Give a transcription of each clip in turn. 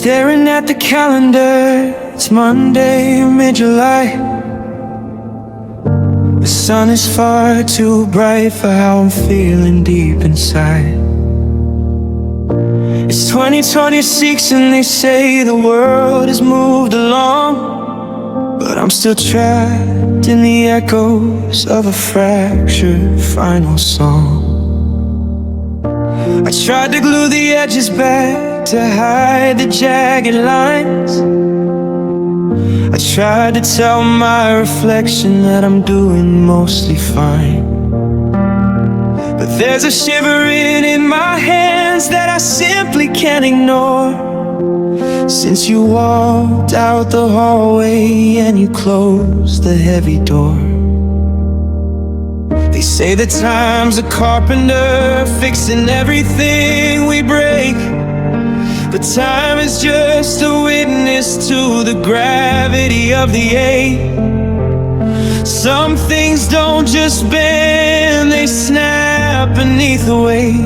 Staring at the calendar, it's Monday, mid-July. The sun is far too bright for how I'm feeling deep inside. It's 2026 and they say the world has moved along, but I'm still trapped in the echoes of a fractured final song. I tried to glue the edges back to hide the jagged lines. I tried to tell my reflection that I'm doing mostly fine, but there's a shivering in my hands that I simply can't ignore. Since you walked out the hallway and you closed the heavy door. They say that time's a carpenter, fixing everything we break, but time is just a witness to the gravity of the ache. Some things don't just bend, they snap beneath the weight.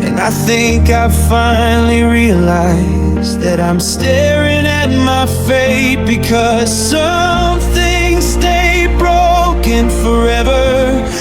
And I think I finally realized that I'm staring at my fate, because some things stay broken forever.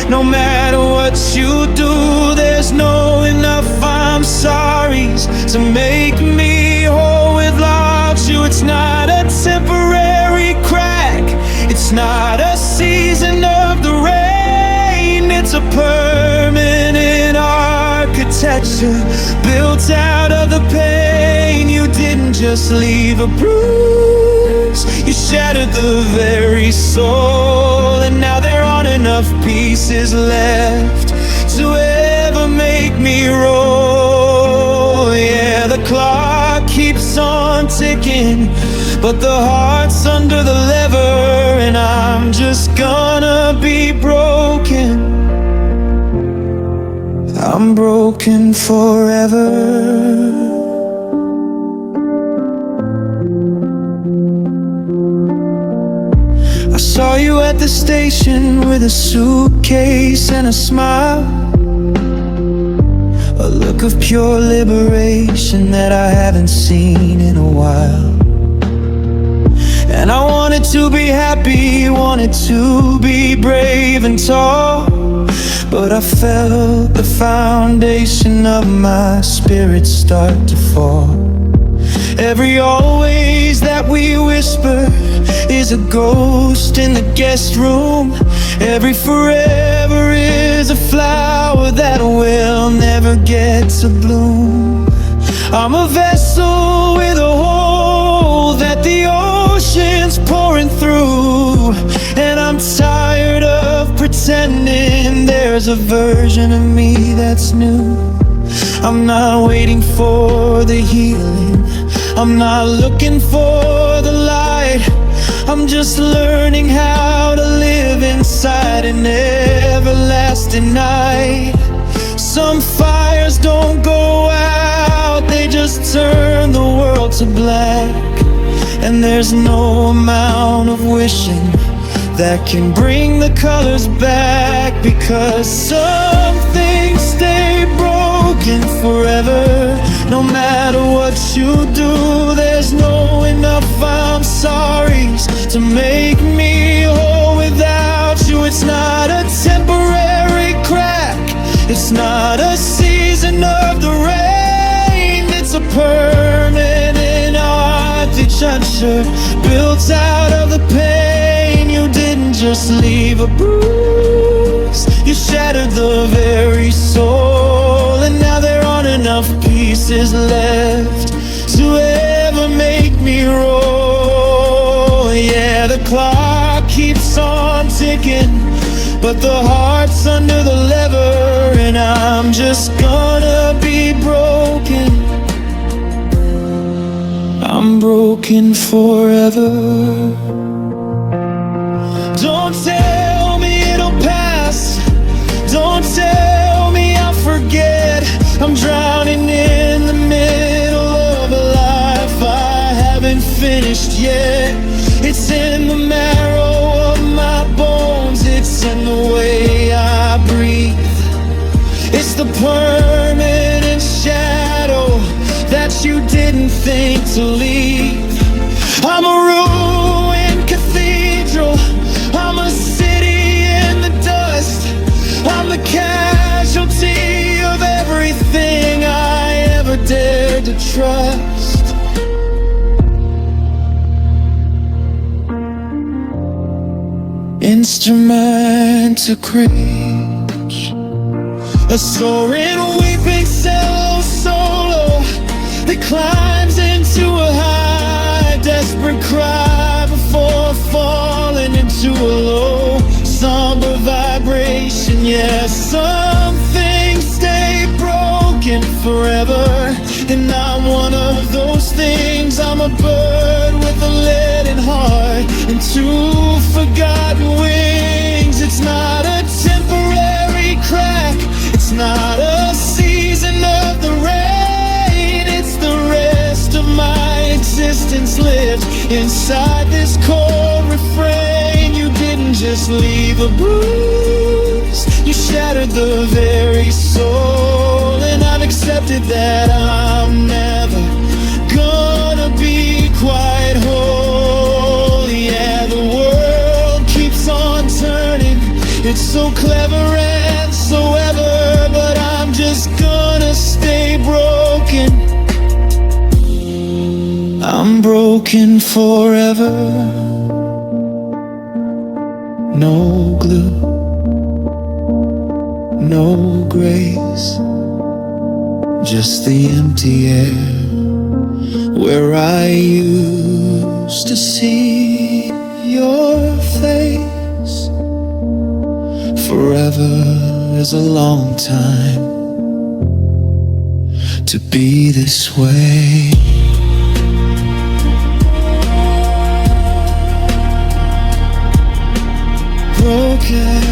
No matter what you do, there's no enough I'm sorry's to make me whole without you. It's not a temporary crack, it's not a season of the rain, it's a permanent architecture built out of the pain. You didn't just leave a bruise, you shattered the very soul, and now there aren't enough pieces left to ever make me roll. Yeah, the clock keeps on ticking, but the heart's under the lever, and I'm just gonna be broken. I'm broken forever. I saw you at the station with a suitcase and a smile, a look of pure liberation that I haven't seen in a while. And I wanted to be happy, wanted to be brave and tall, but I felt the foundation of my spirit start to fall. Every always that we whisper is a ghost in the guest room. Every forever is a flower that will never get to bloom. I'm a vessel with a hole that the ocean's pouring through, and I'm tired of pretending there's a version of me that's new. I'm not waiting for the healing, I'm not looking for the light, I'm just learning how to live inside an everlasting night. Some fires don't go out, they just turn the world to black, and there's no amount of wishing that can bring the colors back, because some things stay broken forever. No matter what you do, there's no enough I'm sorry's to make me whole without you. It's not a temporary crack, it's not a season of the rain, it's a permanent architecture built out of the pain. You didn't just leave a bruise, you shattered the very soul, and now there aren't enough pieces left to ever make me roll. Yeah, the clock keeps on ticking, but the heart's under the lever, and I'm just gonna be broken. I'm broken forever. Don't tell me it'll pass, don't tell me I'll forget. I'm drowning in the middle of a life I haven't finished yet. It's in the marrow of my bones, it's in the way I breathe. It's the permanent shadow that you didn't think to leave. I'm a ruined cathedral, I'm a city in the dust, I'm the casualty of everything I ever dared to trust. Instrument to cringe, a soaring weeping cello solo that climbs into a high, desperate cry before falling into a low, somber vibration. Yeah, some things stay broken forever, and I'm one of those things. I'm a bird with a leaden heart and two forgotten wings. It's not a temporary crack, it's not a season of the rain, it's the rest of my existence lived inside this cold refrain. You didn't just leave a bruise, you shattered the very soul, and I've accepted that I'm never gonna be quite whole. Yeah, the world keeps on turning, it's so clever and so ever, but I'm just gonna stay broken. I'm broken forever. No glue, no grace, just the empty air where I used to see your face. Forever is a long time to be this way. Broken.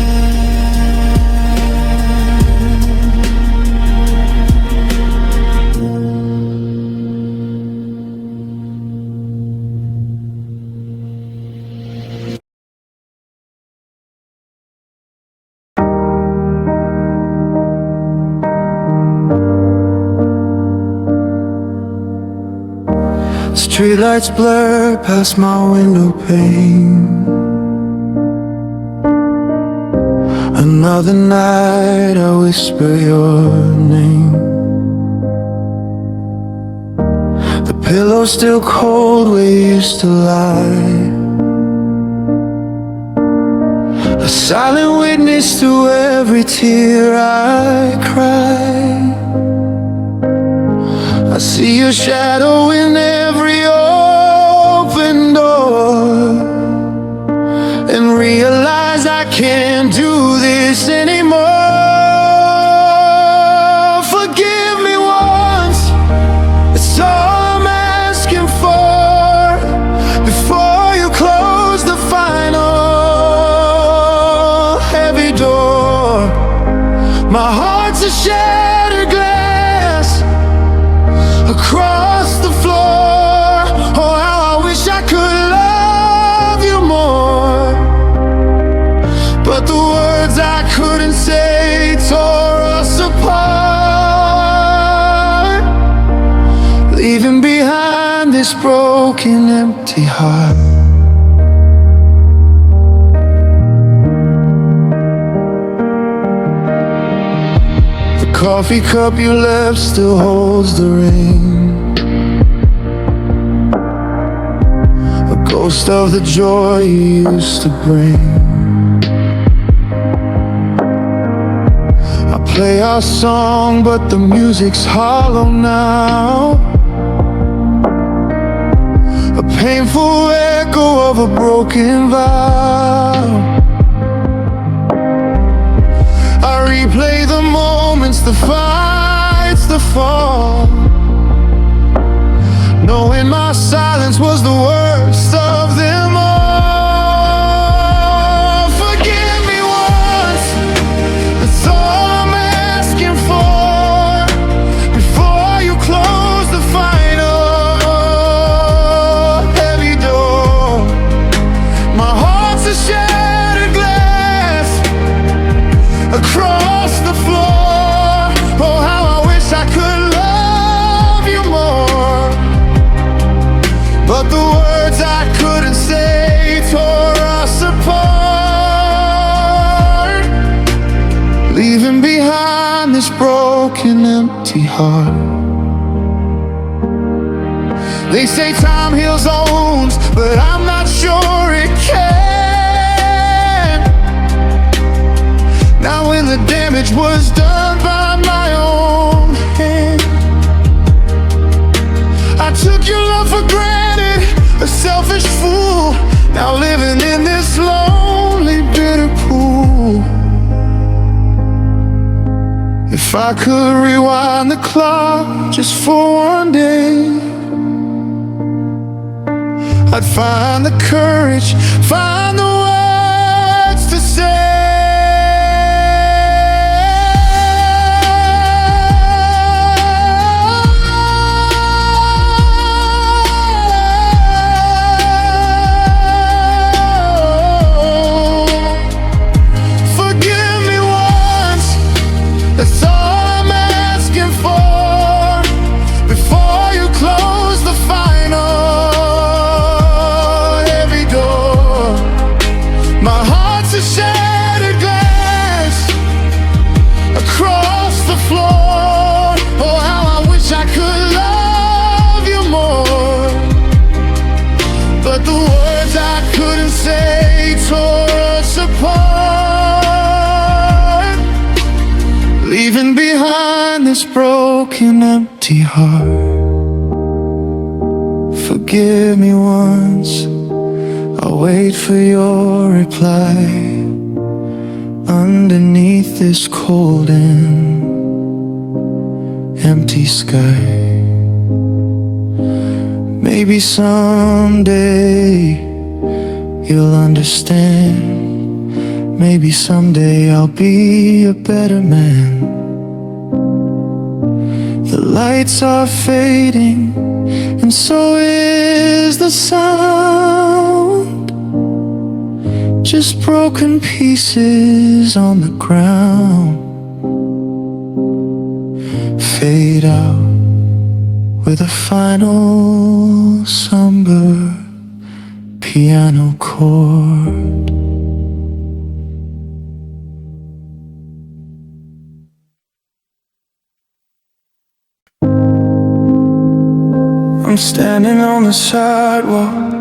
Streetlights blur past my window pane. Another night I whisper your name. The pillow's still cold where you used to lie, a silent witness to every tear I cry. I see your shadow in every open door, and realize I can't do this anymore. Forgive me once, it's all I'm asking for, before you close the final heavy door. My heart's a shattered glass across the floor. Oh, how I wish I could love you more, but the words I couldn't say tore us apart, leaving behind this broken, empty heart. The coffee cup you left still holds the ring, a ghost of the joy you used to bring. Play our song, but the music's hollow now, a painful echo of a broken vow. I replay the moments, the fights, the fall, knowing my silence was the worst of them all. Forgive me once, that's all I'm asking for, before you close the final heavy door. My heart's a shattered glass across the floor. Oh, how I wish I could love you more, They say time heals all wounds, but I'm not sure it can. Now when the damage was done by my own hand, I took your love for granted, a selfish fool, now living in this lonely, bitter pool. If I could rewind the clock just for one day, I'd find the courage, find the words to say. Forgive me once, that's all I'm asking for, before you close the final heavy door. My heart's a shattered glass across the floor. Oh, how I wish I could love you more, but the words I couldn't say tore us apart, leaving behind this broken, empty heart. Forgive me once, I'll wait for your reply underneath this cold and empty sky. Maybe someday you'll understand. Maybe someday I'll be a better man. The lights are fading, and so is the sound. Just broken pieces on the ground, fade out with a final somber piano chord. I'm standing on the sidewalk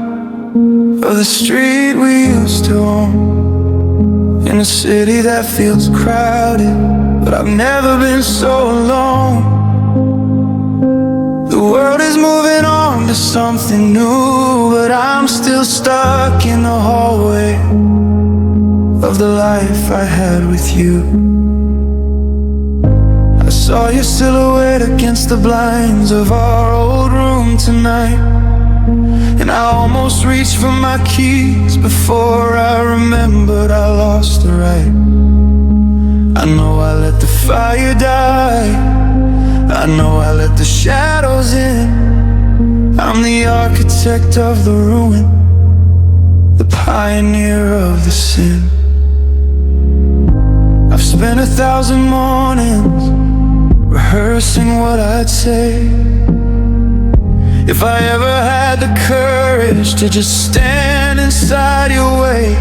of the street we used to own, in a city that feels crowded, but I've never been so alone. The world is moving on to something new, but I'm still stuck in the hallway of the life I had with you. I saw your silhouette against the blinds of our old room tonight, and I almost reached for my keys before I remembered I lost the right. I know I let the fire die, I know I let the shadows in. I'm the architect of the ruin, the pioneer of the sin. I've spent 1,000 mornings rehearsing what I'd say if I ever had the courage to just stand inside your way.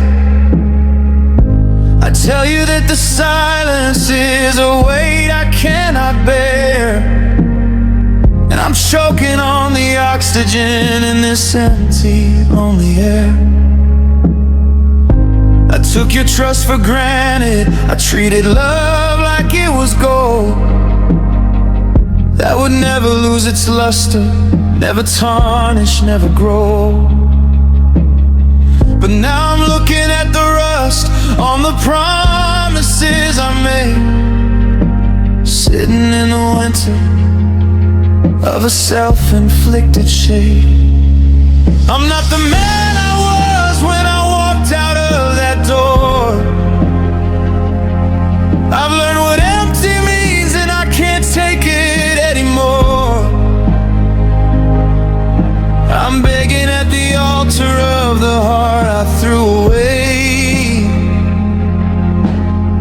I tell you that the silence is a weight I cannot bear, and I'm choking on the oxygen in this empty, lonely air. I took your trust for granted, I treated love like it was gold, that would never lose its luster, never tarnish, never grow. But now I'm looking at the rust on the promises I made, sitting in the winter of a self-inflicted shade. I'm not the man I was when I walked out of that door. I've learned what empty means, and I can't take it anymore. I'm begging at the altar of the heart I threw away,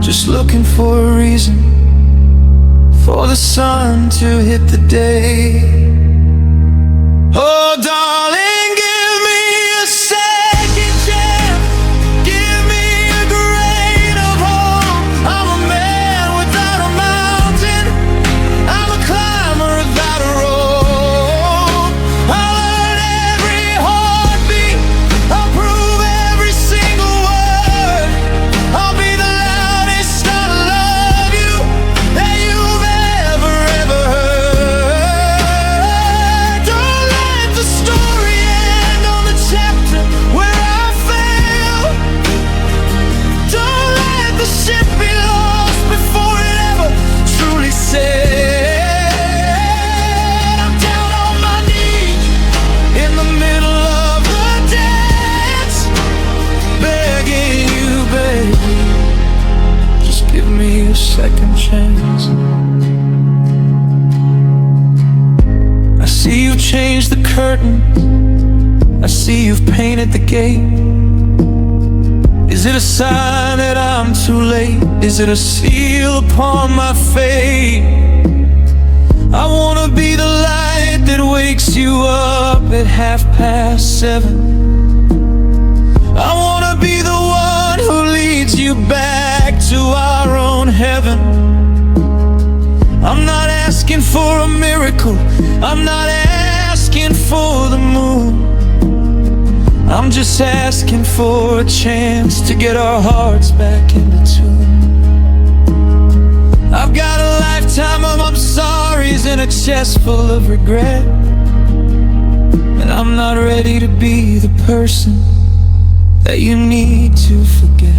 just looking for a reason for the sun to hit the day. Oh, darling, give me a second chance, give me a grain of hope. I'm a man without a mountain, I'm a climber without a rope. I'll curtains. I see you've painted the gate. Is it a sign that I'm too late? Is it a seal upon my fate? I wanna be the light that wakes you up at 7:30. I wanna be the one who leads you back to our own heaven. I'm not asking for a miracle, I'm not asking for the moon. I'm just asking for a chance to get our hearts back into tune. I've got a lifetime of I'm sorry's and a chest full of regret, and I'm not ready to be the person that you need to forget.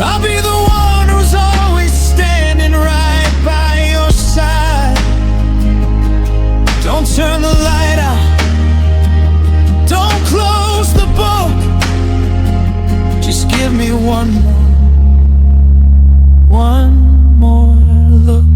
I'll be the one who's always standing right by your side. Don't turn the light out, don't close the book. Just give me one more look.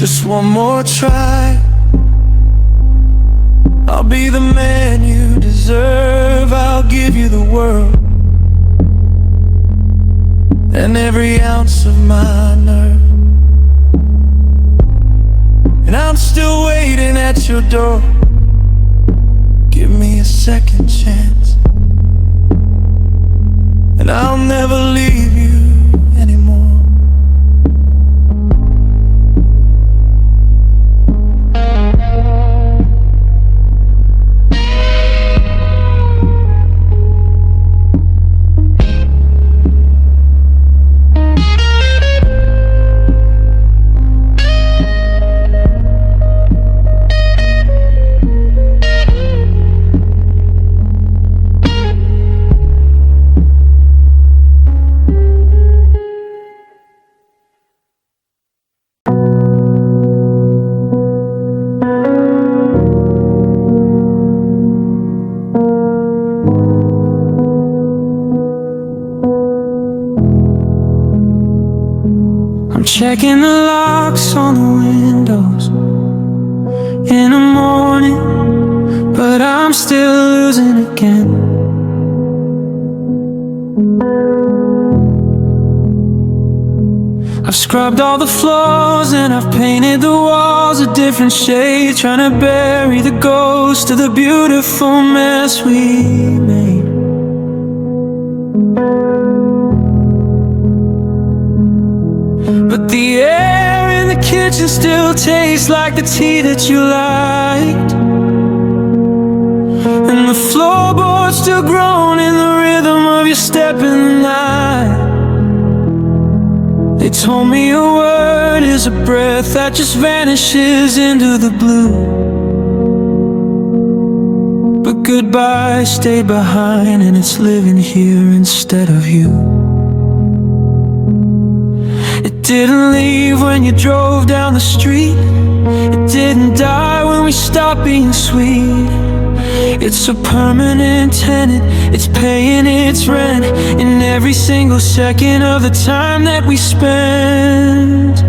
Just one more try. I'll be the man you deserve. I'll give you the world and every ounce of my nerve. And I'm still waiting at your door. Give me a second chance, and I'll never leave you anymore. Checking the locks on the windows in the morning, but I'm still losing again. I've scrubbed all the floors and I've painted the walls a different shade, trying to bury the ghost of the beautiful mess we made. But the air in the kitchen still tastes like the tea that you liked. and the floorboards still groan in the rhythm of your step in the night. They told me a word is a breath that just vanishes into the blue. But goodbye stayed behind, and it's living here instead of you. It didn't leave when you drove down the street. It didn't die when we stopped being sweet. It's a permanent tenant, it's paying its rent in every single second of the time that we spend.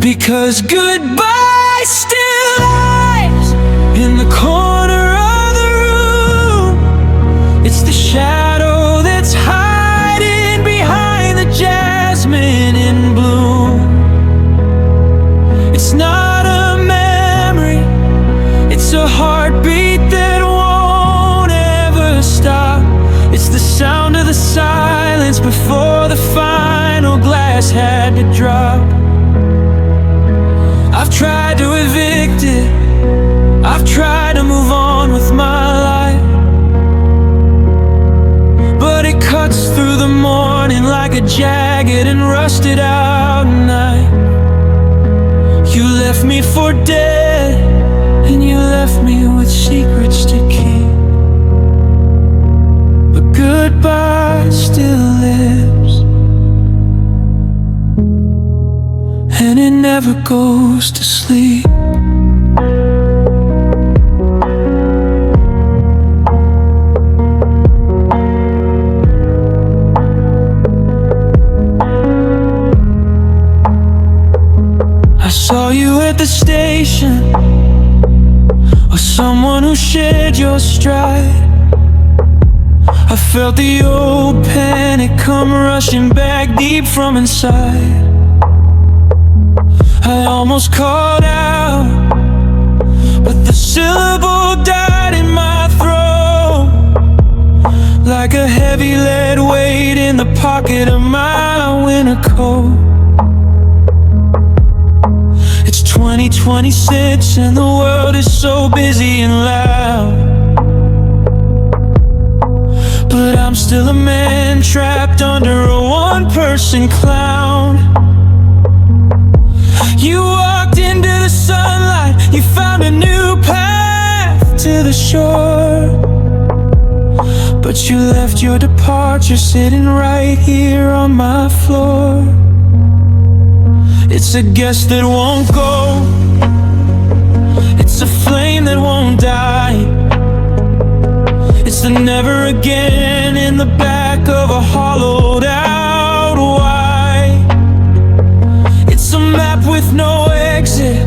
Because goodbye still lies in the corner of the room. It's the shadow that's hiding behind the jasmine in bloom. It's not a memory, it's a heartbeat that won't ever stop. It's the sound of the silence before the final glass had to drop. I've tried to evict it, I've tried to move on with my life, but it cuts through the morning like a jagged and rusted out knife. You left me for dead, and you left me with secrets to keep. But goodbye still lives, and it never goes to sleep. I saw you at the station, or someone who shared your stride. I felt the old panic come rushing back deep from inside. I almost called out, but the syllable died in my throat, like a heavy lead weight in the pocket of my winter coat. It's 2026 and the world is so busy and loud, but I'm still a man trapped under a one-person clown. You walked into the sunlight, you found a new path to the shore, but you left your departure sitting right here on my floor. It's a guess that won't go, it's a flame that won't die. It's the never again in the back of a hollowed out why. It's a map with no exit,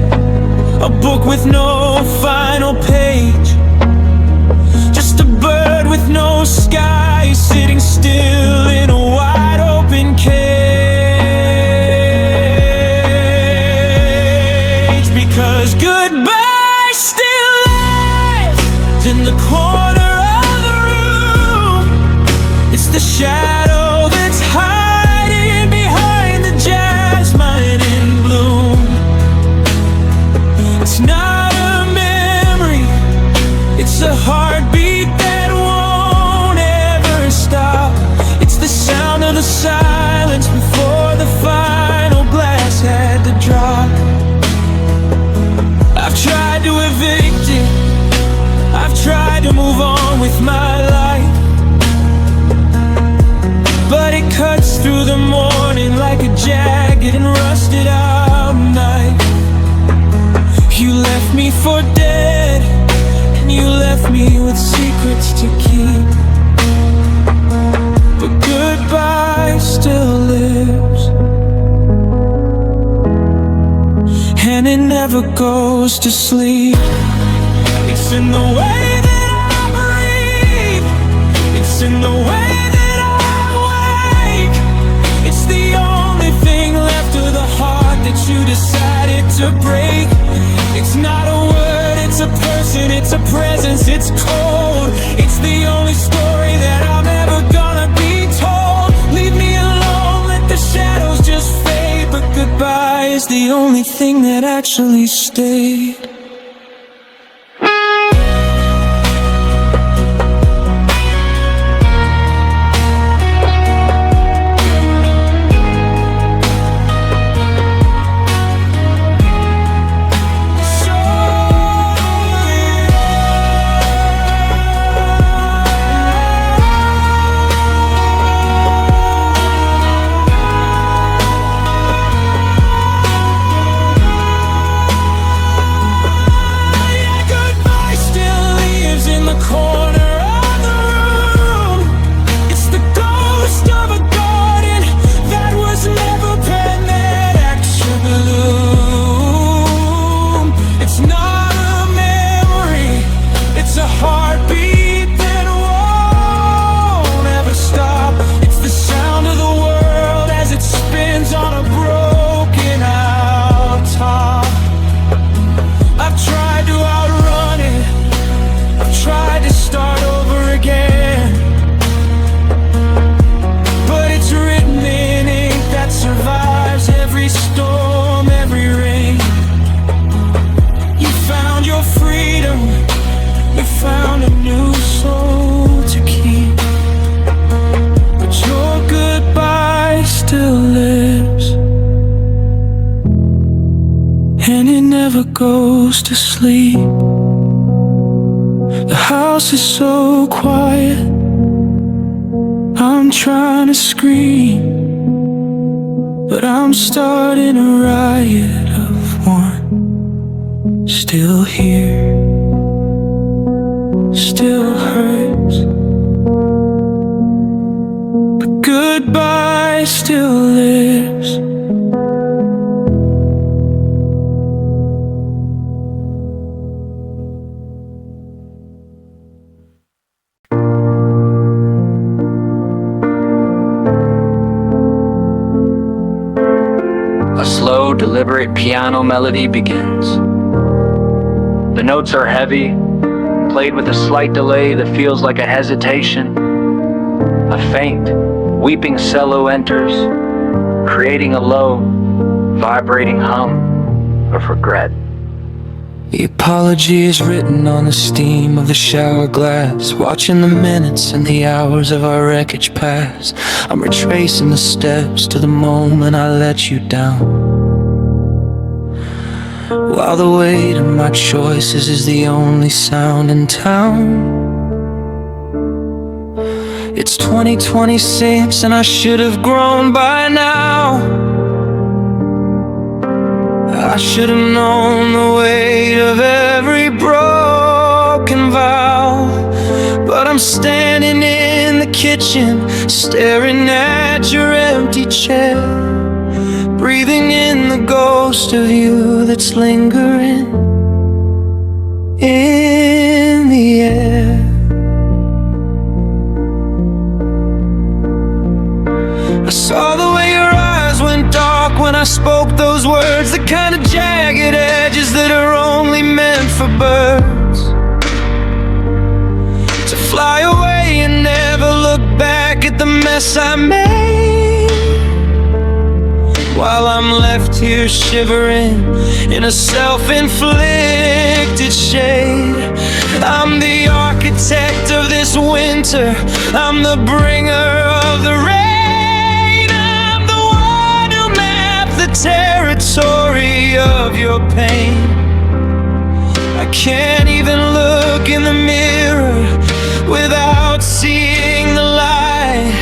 a book with no final page, just a bird with no sky sitting still in a wide open cage. Because goodbye still lies in the corner of the room. It's the shadow that's hiding behind the jasmine in bloom. It's not a memory, it's a heartbeat that won't ever stop. It's the sound of the silence before the final glass had to drop. I've tried to evict it, I've tried to move on with my life, but it cuts through the morning like a jagged and rusted out knife. You left me for dead, and you left me with secrets to keep. But goodbye still lives, and it never goes to sleep. It's in the way that I breathe, it's in the way that I wake. It's the only thing left of the heart that you decided to break. It's not a word, it's a person, it's a presence, it's cold. It's the only story that I'm ever gonna be told. Leave me alone, let the shadows just fade. But goodbye is the only thing that actually stayed. goes to sleep. The house is so quiet, I'm trying to scream, but I'm starting a riot of one. Still here, still hurts, but goodbye still lives. A slow, deliberate piano melody begins. The notes are heavy, played with a slight delay that feels like a hesitation. A faint, weeping cello enters, creating a low, vibrating hum of regret. The apology is written on the steam of the shower glass, watching the minutes and the hours of our wreckage pass. I'm retracing the steps to the moment I let you down, while the weight of my choices is the only sound in town. It's 2026 and I should have grown by now. I should have known the weight of every broken vow, but I'm standing in the kitchen, staring at your empty chair, breathing in the ghost of you that's lingering in the air. I saw the way your eyes went dark when I spoke those words, the kind of jagged edges that are only meant for birds to fly away and never look back at the mess I made, while I'm left here shivering in a self-inflicted shade. I'm the architect of this winter, I'm the bringer of the rain, territory of your pain. I can't even look in the mirror without seeing the light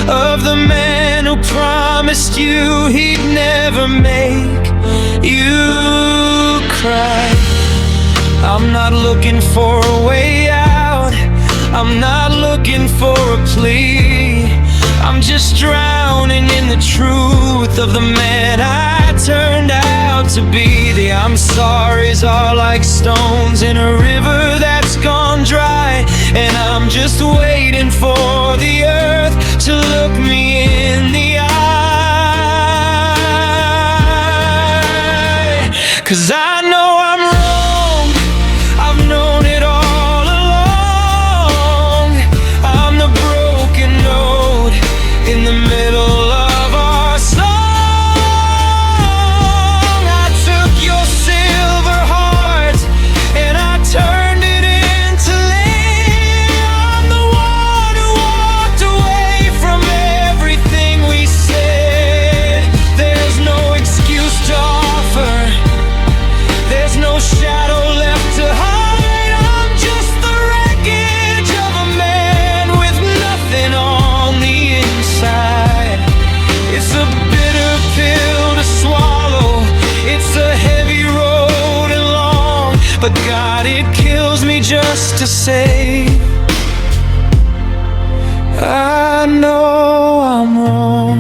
of the man who promised you he'd never make you cry. I'm not looking for a way out, I'm not looking for a plea, I'm just drowning in the truth of the man I turned out to be. The I'm sorry's are like stones in a river that's gone dry, and I'm just waiting for the earth to look me in the eye. 'Cause I know I'm wrong, I've known it all along. I'm the broken note in the middle of our song. I took your silver heart and I turned it into lead. I'm the one who walked away from everything we said. There's no excuse to offer, there's no shadow left to hide. I'm just the wreckage of a man with nothing on the inside. It's a bitter pill to swallow, it's a heavy road and long, but God, it kills me just to say I know I'm wrong.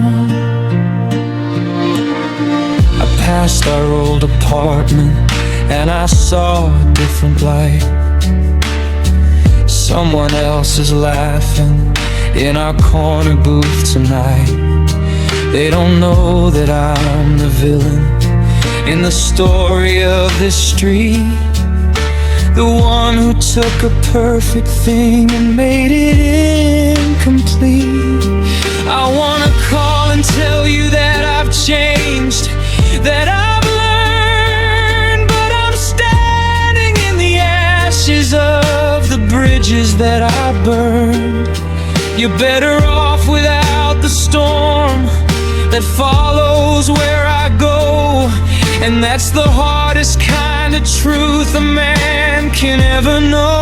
I passed our old apartment and I saw a different light. Someone else is laughing in our corner booth tonight. They don't know that I'm the villain in the story of this street, the one who took a perfect thing and made it incomplete. I wanna call and tell you that I've changed, that I've learned, but I'm standing in the ashes of the bridges that I burned. You're better off without the storm that follows where I go. And that's the hardest kind of truth a man can ever know.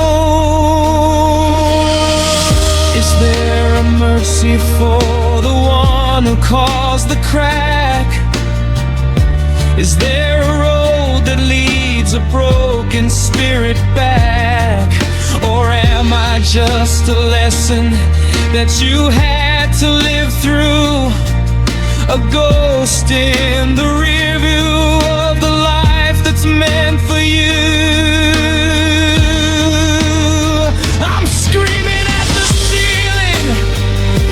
Is there a mercy for the one who caused the crack? Is there a road that leads a broken spirit back? Or am I just a lesson that you had to live through? A ghost in the rear view of the life that's meant for you. I'm screaming at the ceiling,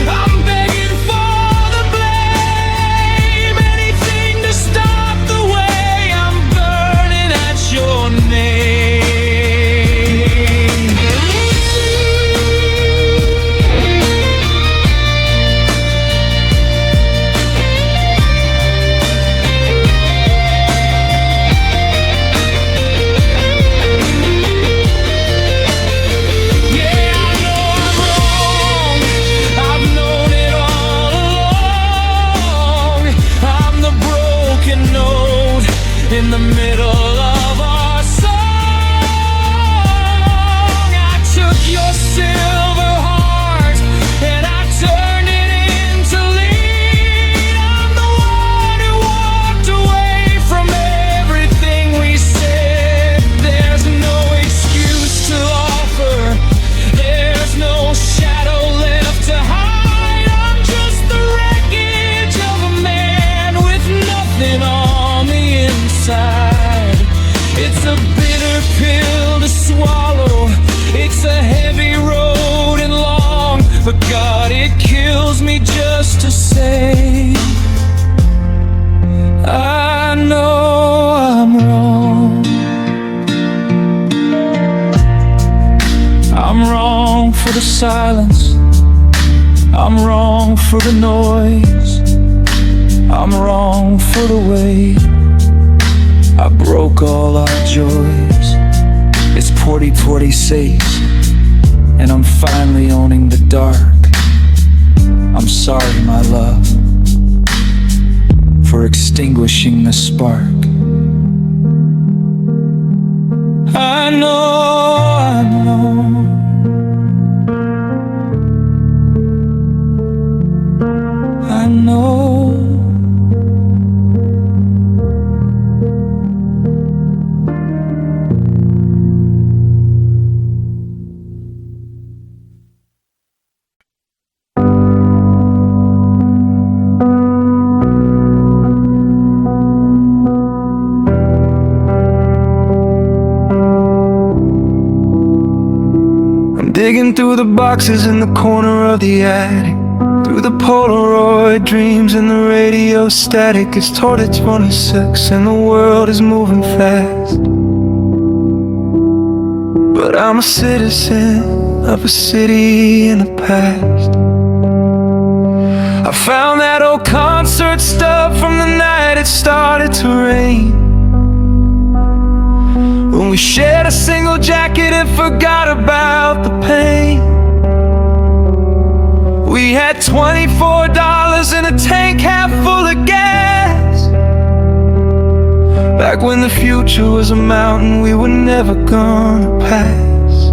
I'm begging for the blame. Anything to stop the way I'm burning at your name. In the middle of our song, I took your silver heart and I turned it into lead. I'm the one who walked away from everything we said. There's no excuse to offer, there's no shadow left to hide. I'm just the wreckage of a man with nothing on the inside. It's a bitter pill to swallow, it's a heavy road and long, but God, it kills me just to say I know I'm wrong. I'm wrong for the silence, I'm wrong for the noise, I'm wrong for the way I broke all our joys. It's 46, and I'm finally owning the dark. I'm sorry, my love, for extinguishing the spark. I know I know digging through the boxes in the corner of the attic, through the Polaroid dreams and the radio static. It's toward 26 and the world is moving fast, but I'm a citizen of a city in the past. I found that old concert stuff from the night it started to rain, when we shared a single jacket and forgot about the pain. We had $24 in a tank half full of gas, back when the future was a mountain we were never gonna pass.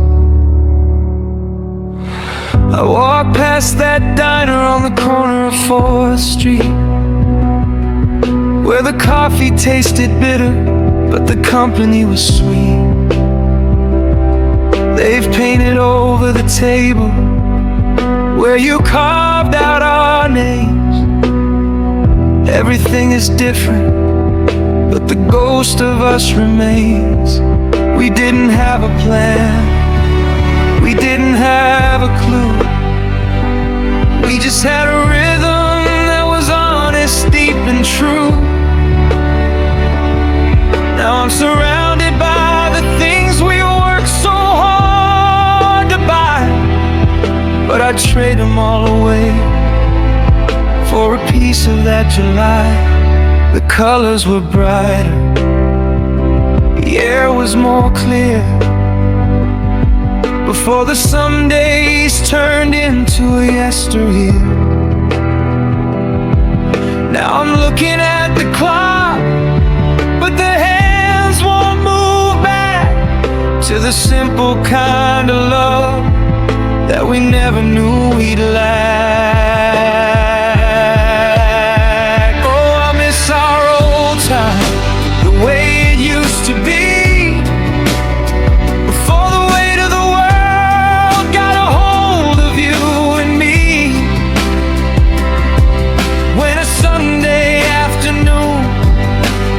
I walked past that diner on the corner of 4th Street, where the coffee tasted bitter but the company was sweet. They've painted over the table where you carved out our names. Everything is different, but the ghost of us remains. We didn't have a plan, we didn't have a clue. We just had a rhythm that was honest, deep and true. Now I'm surrounded by the things we worked so hard to buy, but I'd trade them all away for a piece of that July. The colors were brighter, the air was more clear, before the some days turned into a yesteryear. Now I'm looking at the clock, but to the simple kind of love that we never knew we'd lack. Oh, I miss our old time, the way it used to be, before the weight of the world got a hold of you and me. When a Sunday afternoon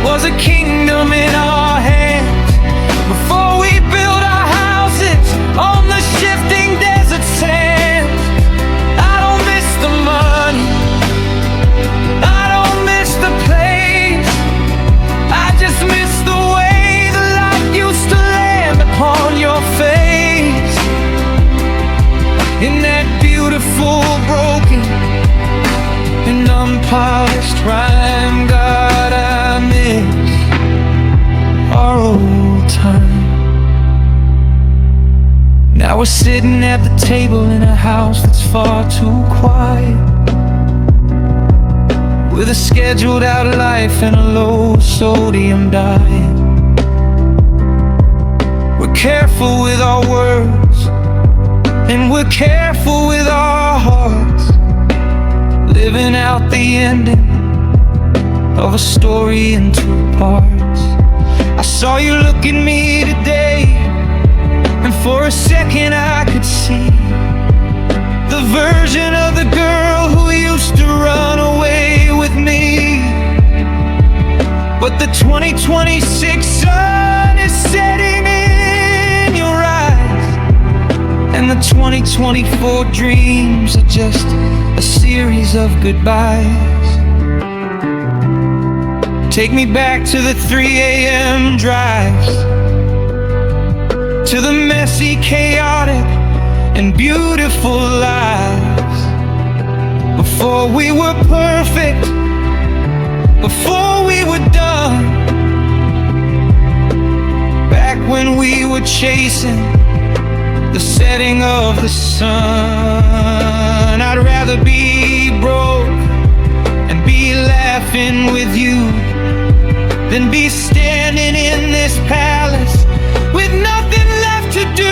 was a kingdom in our hands, before we built our houses on the shifting desert sands. I don't miss the money, I don't miss the place, I just miss the way the light used to land upon your face. In that beautiful, broken and unpolished rhyme, God, I miss our old time. Now we're sitting at the table in a house that's far too quiet, with a scheduled out life and a low sodium diet. We're careful with our words, and we're careful with our hearts, living out the ending of a story in two parts. I saw you look at me today, and for a second I could see the version of the girl who used to run away with me. But the 2026 sun is setting in your eyes, and the 2024 dreams are just a series of goodbyes. Take me back to the 3 a.m. drives, to the messy, chaotic, and beautiful lives. Before we were perfect, before we were done, back when we were chasing the setting of the sun. I'd rather be broke and be laughing with you than be standing in this palace with nothing left to do.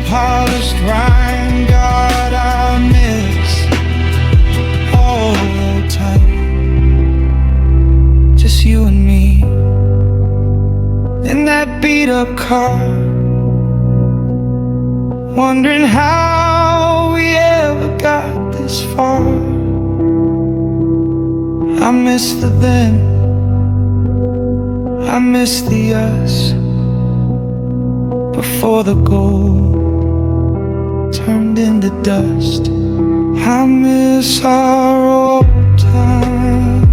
Polished rhyme, God, I miss all the time. Just you and me in that beat up car, wondering how we ever got this far. I miss the then, I miss the us before the gold turned into dust. I miss our old time.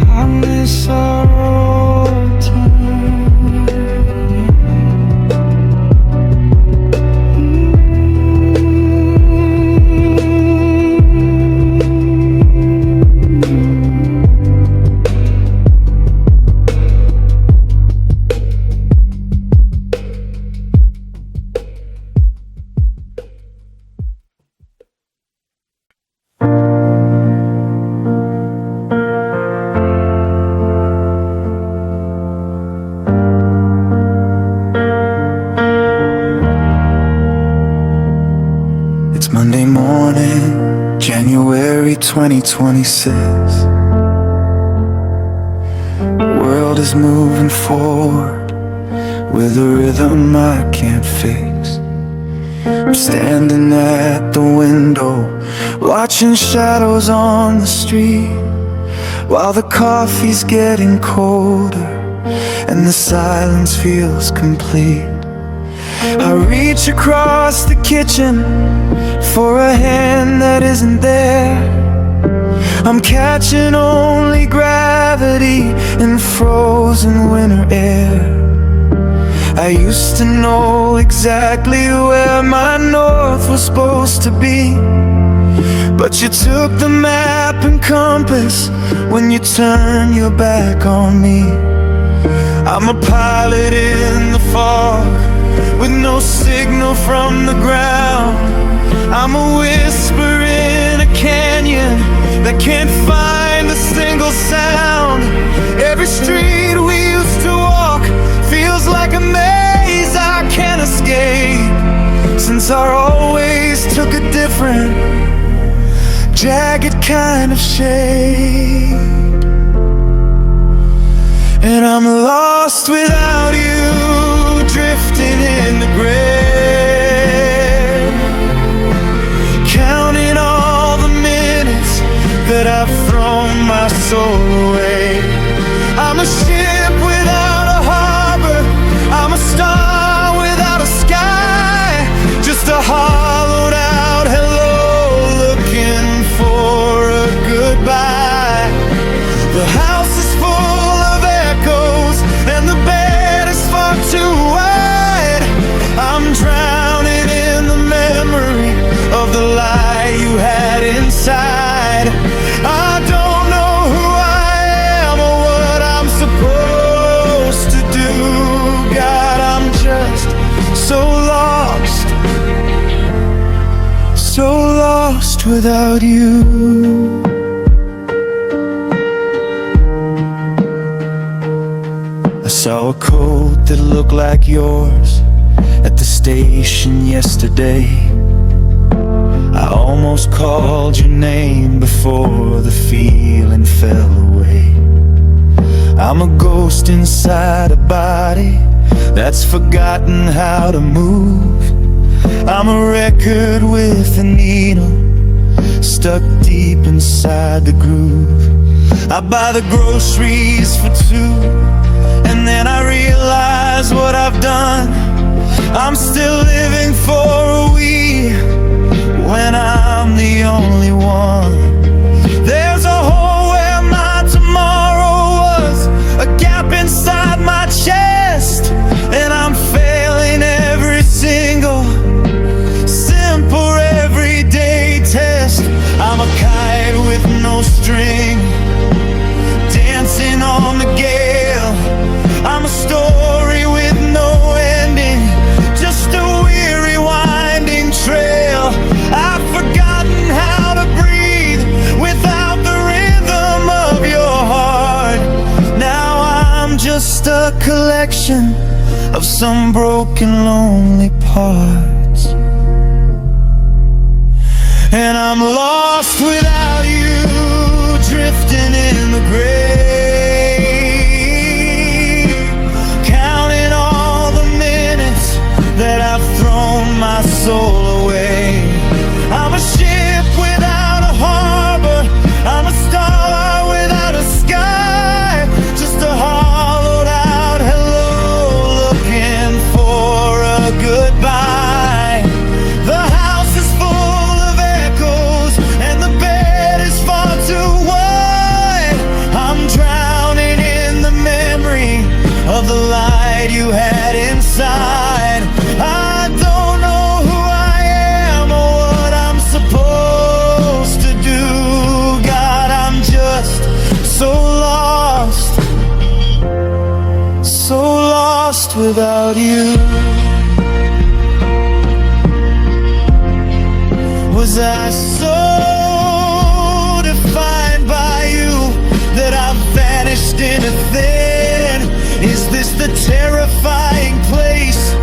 I miss our old time. morning, January 2026. The world is moving forward with a rhythm I can't fix. I'm standing at the window, watching shadows on the street, while the coffee's getting colder and the silence feels complete. I reach across the kitchen for a hand that isn't there. I'm catching only gravity in frozen winter air. I used to know exactly where my north was supposed to be, but you took the map and compass when you turned your back on me. I'm a pilot in the fog with no signal from the ground. I'm a whisper in a canyon that can't find a single sound. Every street we used to walk feels like a maze I can't escape, since our always took a different, jagged kind of shape. And I'm lost without you, drifting in the gray, counting all the minutes that I've thrown my soul away. I'm a ship without a harbor, I'm a star without a sky, just a hollowed out hello, looking for a goodbye. The house is full of echoes and the bed is far too wide. I'm drowning in the memory of the lie you had inside. I don't know who I am or what I'm supposed to do. God, I'm just so lost, so lost without you. I saw a coat that looked like yours at the station yesterday. I almost called your name before the feeling fell away. I'm a ghost inside a body that's forgotten how to move. I'm a record with a needle stuck deep inside the groove. I buy the groceries for two, and then I realize what I've done. I'm still living for a we, when I'm the only one. There's a hole where my tomorrow was, a gap inside my chest, and I'm failing every single simple everyday test. I'm a kite with no string, dancing on the gale. I'm a story with no ending, just a weary winding trail. I've forgotten how to breathe without the rhythm of your heart. Now I'm just a collection of some broken, lonely parts, and I'm lost without you, drifting in the gray, counting all the minutes that I've thrown my soul away. I'm a ship without a harbor, I'm a star without a sky, just a hollowed out hello, looking for a goodbye. The house is full of echoes and the bed is far too wide. I'm drowning in the memory of the light you had inside. I don't know who I am or what I'm supposed to do. God, I'm just so lost without you. Was I so defined by you that I've vanished into thin? Is this the terrifying place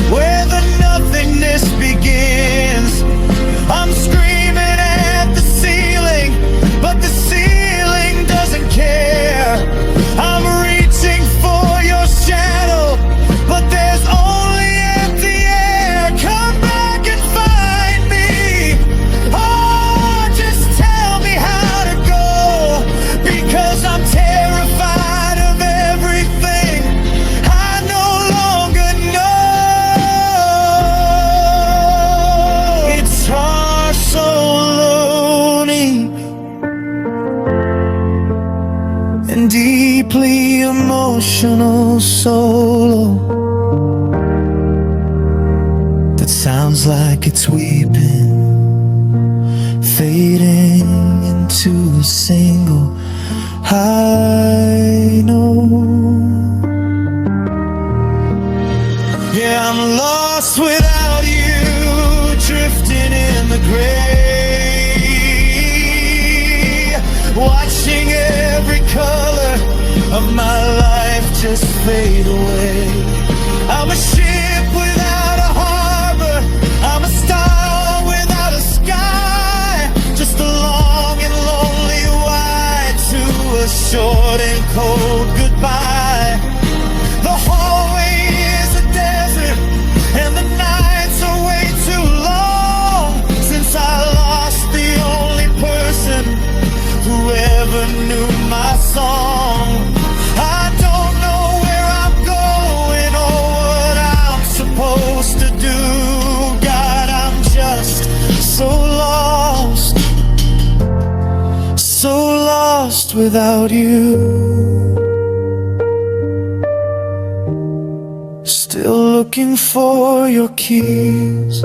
where the nothingness begins? I'm screaming emotional solo that sounds like it's weeping, fading into a single high note. Yeah, I'm lost without you, drifting in the gray, watching every color of my life just fade away. I'm a ship without a harbor, I'm a star without a sky, just a long and lonely ride to a short and cold goodbye. The hallway is a desert and the nights are way too long since I lost the only person who ever knew my song. I don't know where I'm going or what I'm supposed to do. God, I'm just so lost, so lost without you. Still looking for your keys,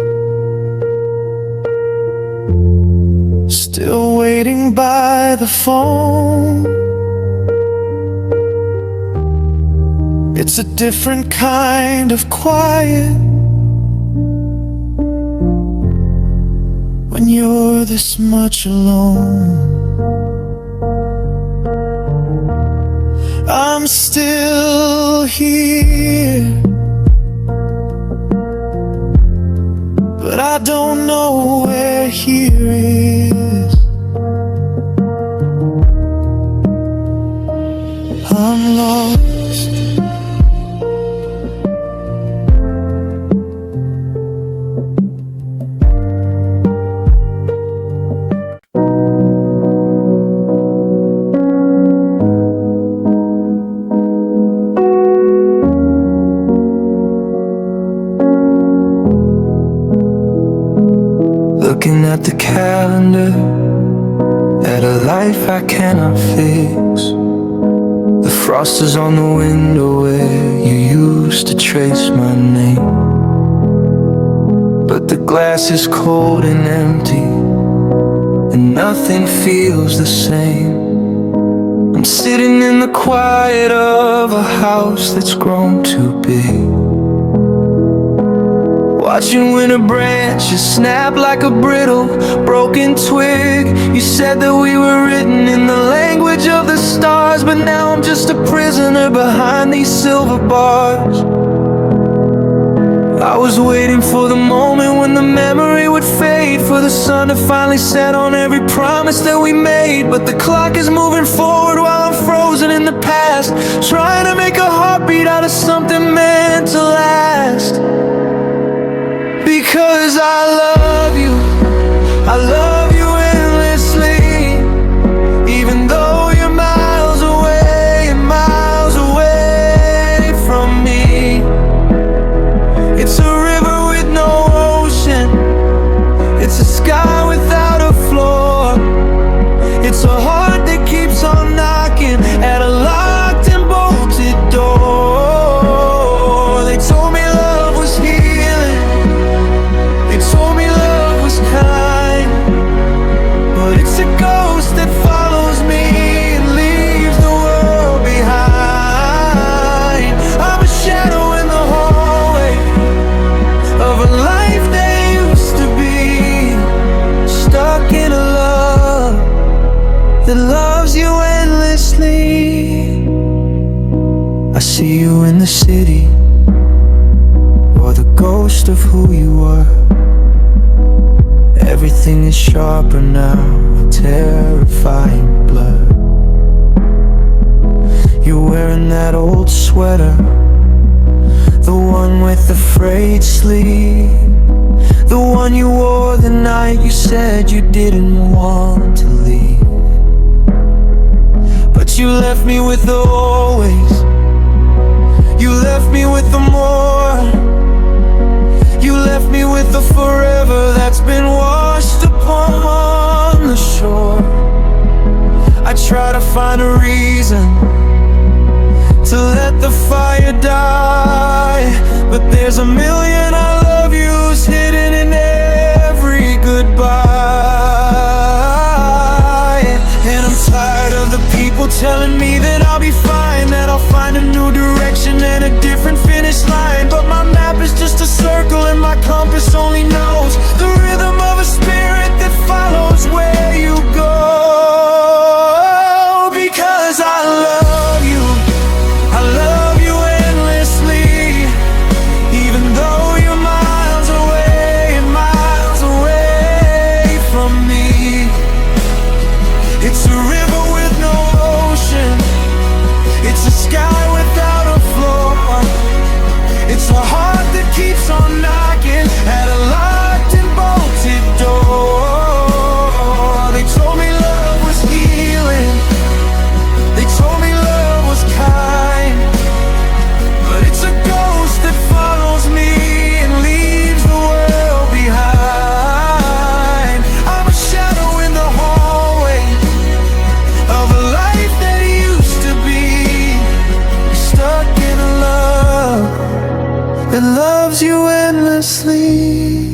still waiting by the phone. It's a different kind of quiet when you're this much alone. I'm still here, but I don't know where here is. I'm lost. Looking at the calendar, at a life I cannot fix. The frost is on the window where you used to trace my name. But the glass is cold and empty, and nothing feels the same. I'm sitting in the quiet of a house that's grown too big, watching winter branches snap like a brittle, broken twig. You said that we were written in the language of the stars, but now I'm just a prisoner behind these silver bars. I was waiting for the moment when the memory would fade, for the sun to finally set on every promise that we made. But the clock is moving forward while I'm frozen in the past, trying to make a heartbeat out of something meant to last. Because I love you endlessly, even though you're miles away from me. It's a river with no ocean, it's a sky without a floor, it's a heart that keeps on knocking at a locked and bolted door. They told me love was healing, they told me love was kind, but it's a ghost that follows me and leaves the world behind. I'm a shadow in the hallway of a life that used to be, stuck in a love that loves you endlessly. I see you in the city, or the ghost of who you were. Everything is sharper now, a terrifying blur. You're wearing that old sweater, the one with the frayed sleeve, the one you wore the night you said you didn't want to leave. But you left me with the always, you left me with the more, you left me with the forever that's been washed upon the shore. I try to find a reason to let the the fire die. But there's a million I love yous hidden in every goodbye. And I'm tired of the people telling me that I'll be fine, that I'll find a new direction and a different finish line. But my map is just a circle and my compass only knows the rhythm of a spirit that follows where you go. Because I love you, I love you endlessly, even though you're miles away from me. It's a river with no ocean, it's a sky without a floor, it's a heart that keeps on knocking at a locked and bolted door. They told me love was healing, they told me love was kind, but it's a ghost that follows me and leaves the world behind. I'm a shadow in the hallway of a life that used to be, stuck in a love that loves you endlessly.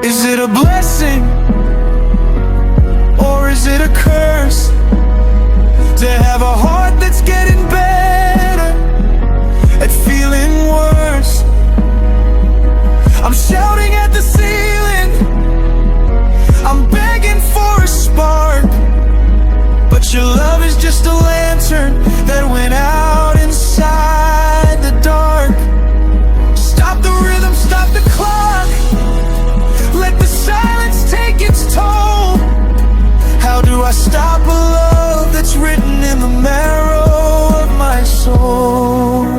Is it a blessing or is it a curse to have a heart that's getting better at feeling worse? I'm shouting at the ceiling, I'm begging for a spark, but your love is just a lantern that went out inside the dark. Stop the rhythm, stop the clock, let the silence take its toll. How do I stop a love that's written in the marrow of my soul?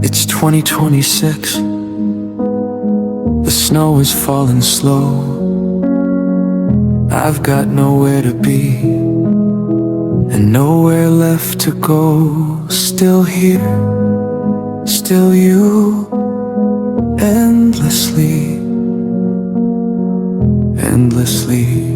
It's 2026. The snow is falling slow. I've got nowhere to be and nowhere left to go. Still here, still you, endlessly, endlessly.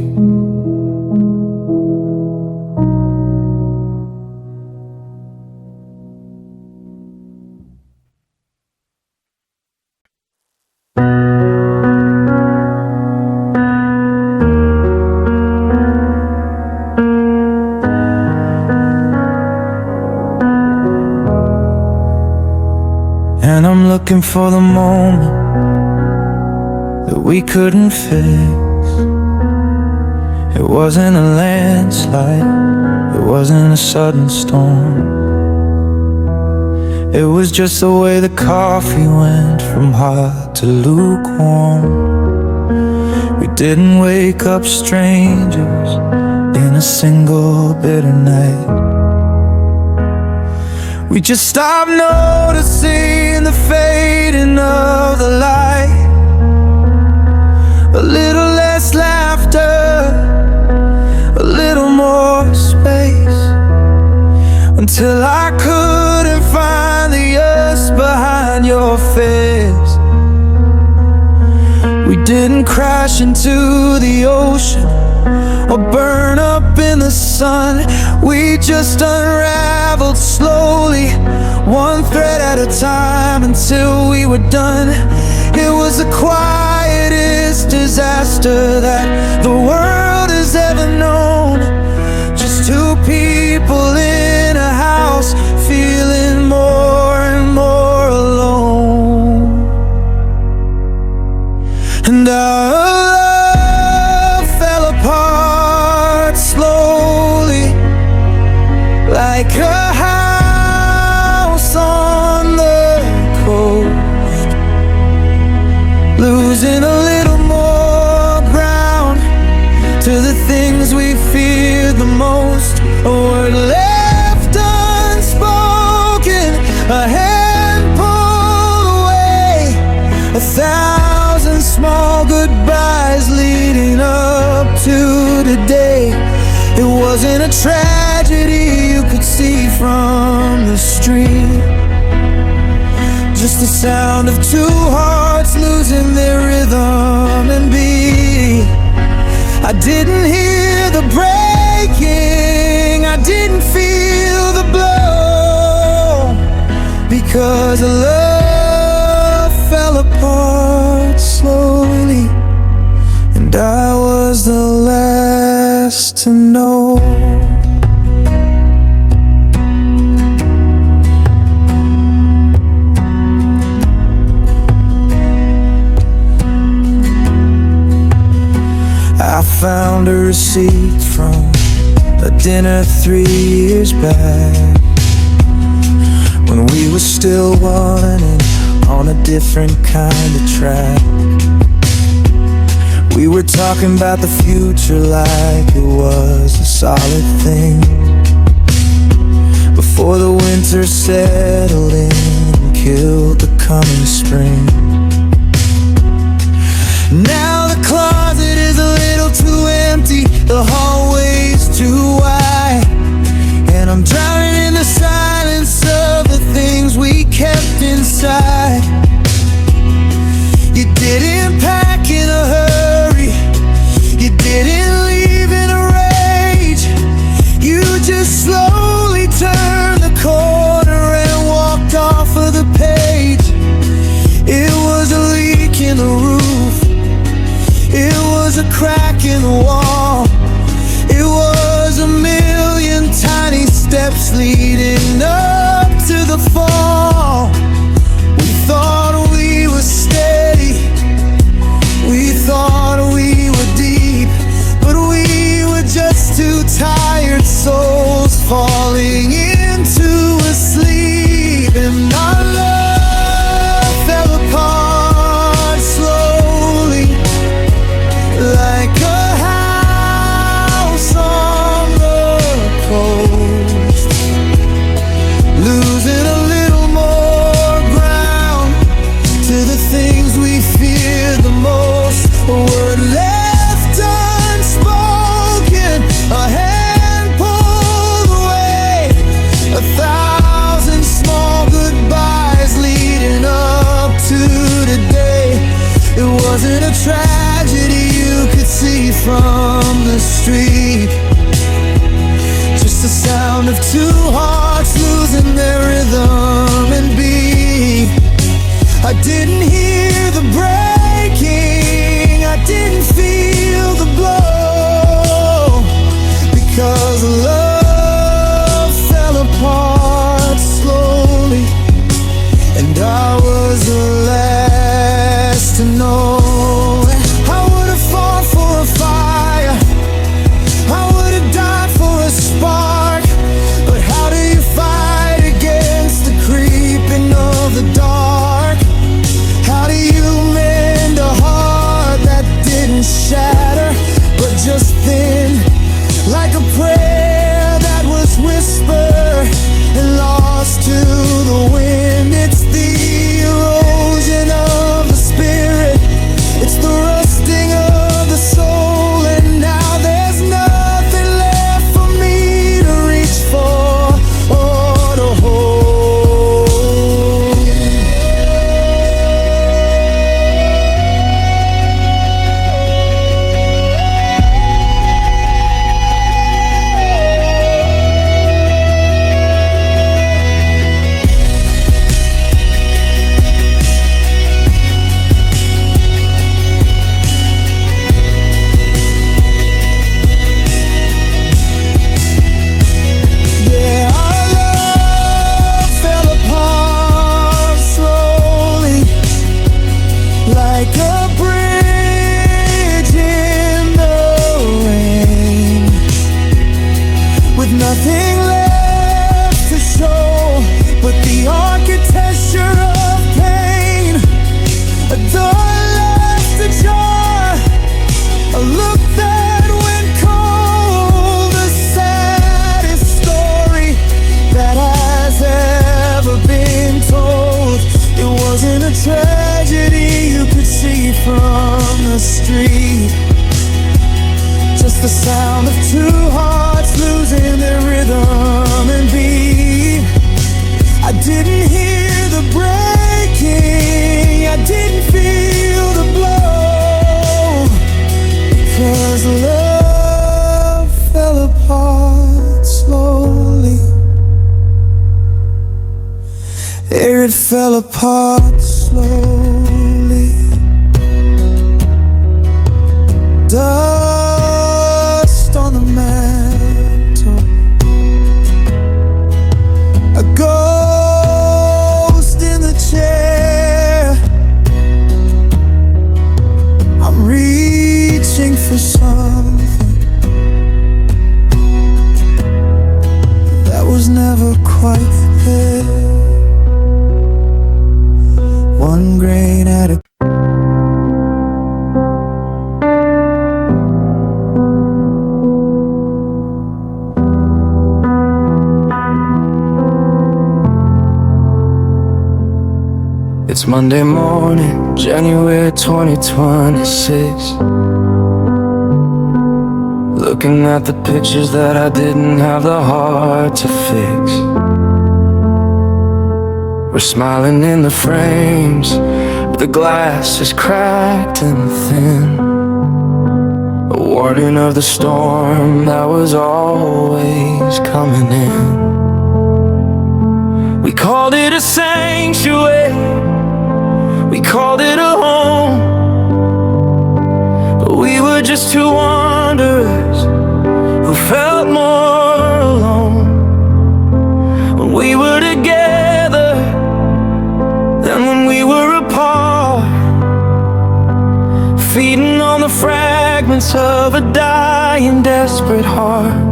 And I'm looking for the moment that we couldn't fix. It wasn't a landslide, it wasn't a sudden storm. It was just the way the coffee went from hot to lukewarm. We didn't wake up strangers in a single bitter night. We just stopped noticing the fading of the light. a little less laughter, a little more space, until I couldn't find the us behind your face. We didn't crash into the ocean or burn up in the sun. We just unraveled slowly, one thread at a time, until we were done. It was the quietest disaster that the world has ever known. Just two people in a house, feeling more and more alone. And our love fell apart slowly, like a house on the coast, losing a little more ground to the things we feared the most. A word left unspoken, a hand pulled away, 1,000 small goodbyes leading up to today. It wasn't a tragedy you could see from the street, just the sound of two hearts losing their rhythm and beat. I didn't hear the breaking, I didn't feel the blow, because love fell apart slowly, and I was the last to know. I found a receipt from a dinner 3 years back, when we were still running on a different kind of track. We were talking about the future like it was a solid thing, before the winter settled in and killed the coming spring. Now the closet is a little too empty, the hallway's too wide, and I'm drowning in the silence of the things we kept inside. You didn't pack in a hurry, you didn't leave in a rage, you just slowly turned the corner and walked off of the page. It was a leak in the roof, it was a crack in the wall, it was a million tiny steps leading up to the fall. We thought we were steady, we thought we were deep, but we were just two tired souls falling into a sleep. And our love fell apart slowly, like a house on the coast, losing a little more ground to the things we feared the most. A word left unspoken, a hand pulled away, 1,000 small goodbyes leading up to today. It wasn't a tragedy you could see from the street, just the sound of two hearts losing their rhythm and beat. I didn't hear the breaking, I didn't feel the blow, because love fell apart slowly, and I was the last to know. I would have fought for a fire, I would have died for a spark, but how do you fight against the creeping of the dark? How do you mend a heart that didn't shatter, but just thin, like a prayer that was whispered and lost to the wind? It's the erosion of the spirit, it's the rusting of nothing left to show but the architecture of pain. A door left ajar, a look that went cold. The saddest story that has ever been told. It wasn't a tragedy you could see from the street, just the sound of two hearts losing their rhythm and beat. I didn't hear the breaking, I didn't feel the blow, because love fell apart slowly. There it fell apart slowly. Dust on the mantle, a ghost in the chair. I'm reaching for something that was never quite there. One grain at a It's Monday morning, January 2026. Looking at the pictures that I didn't have the heart to fix. We're smiling in the frames, but the glass is cracked and thin. A warning of the storm that was always coming in. We called it a sanctuary, we called it a home, but we were just two wanderers who felt more alone when we were together than when we were apart, feeding on the fragments of a dying, desperate heart.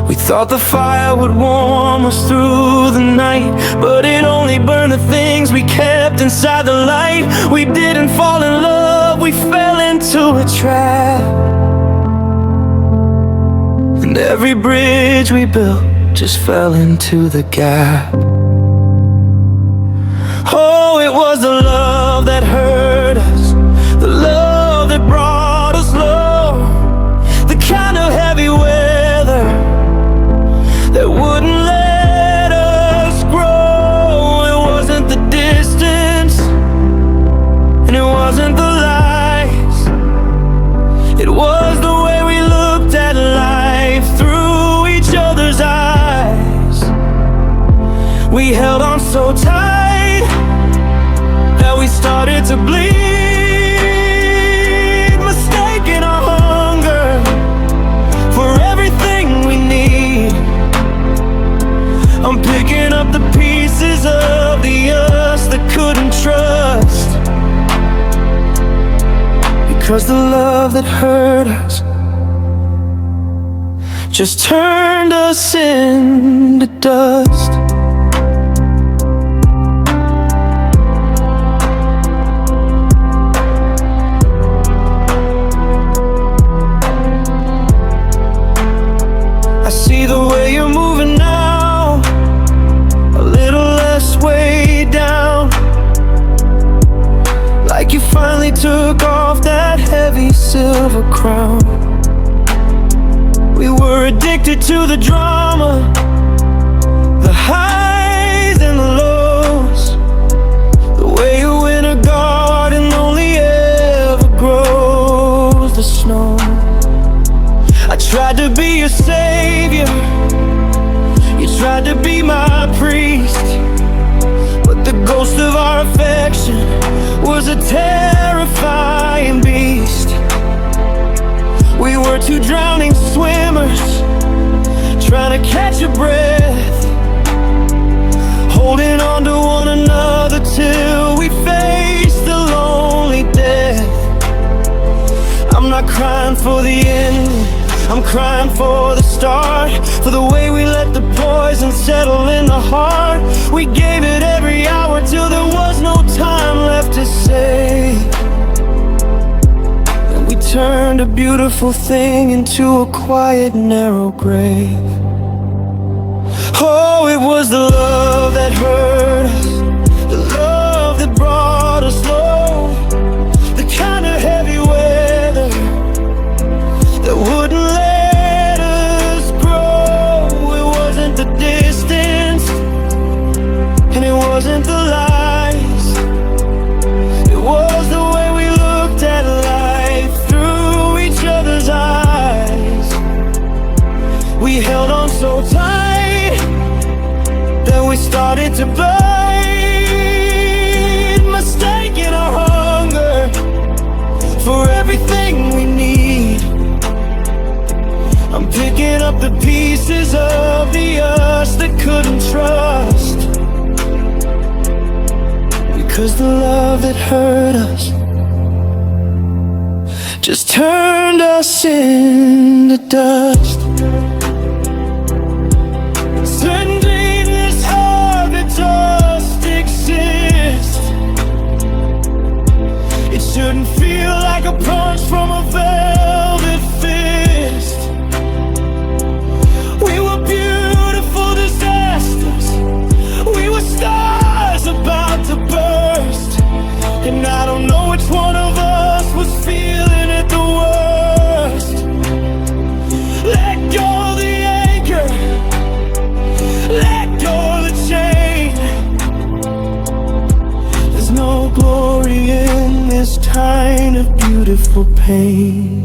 We thought the fire would warm us through the night, but it only burned the things we kept inside the light. We didn't fall in love, we fell into a trap, and every bridge we built just fell into the gap. Oh, it was the love that hurt us, the love that brought us low, the kind of heavy weather that wouldn't let us grow. It wasn't the distance, and it wasn't the lies. It was the way we looked at life through each other's eyes. We held on so tight that we started to bleed, mistaking our hunger for everything we need. I'm picking up the pieces of the us that couldn't trust, because the love that hurt us just turned us into dust. I see the way you're moving now, a little less weighed down, like you finally took off that heavy silver crown. We were addicted to the drama, the highs and the lows, the way a winter garden only ever grows the snow. I tried to be your savior, you tried to be my priest, but the ghost of our affection was a terrifying beast. We were two drowning swimmers, trying to catch a breath, holding on to one another till we faced the lonely death. I'm not crying for the end, I'm crying for apart, for the way we let the poison settle in the heart. We gave it every hour till there was no time left to say. And we turned a beautiful thing into a quiet, narrow grave. Oh, it was the love that hurt us, the love that brought us low, the kind of heavy weather that wouldn't let us grow. It wasn't the distance, and it wasn't the lies. It was the way we looked at life through each other's eyes. We held on so tight that we started to bleed, mistaking our hunger for everything we need. I'm picking up the pieces of the us that couldn't trust, because the love that hurt us just turned us into dust. Certain dreams is hard to just exist. It shouldn't feel like a punch from a velvet fist. We were beautiful disasters. We were stars about to burst. And I don't know which one of us was feeling it the worst. Let go of the anchor, let go of the chain. There's no glory in this kind of beautiful pain.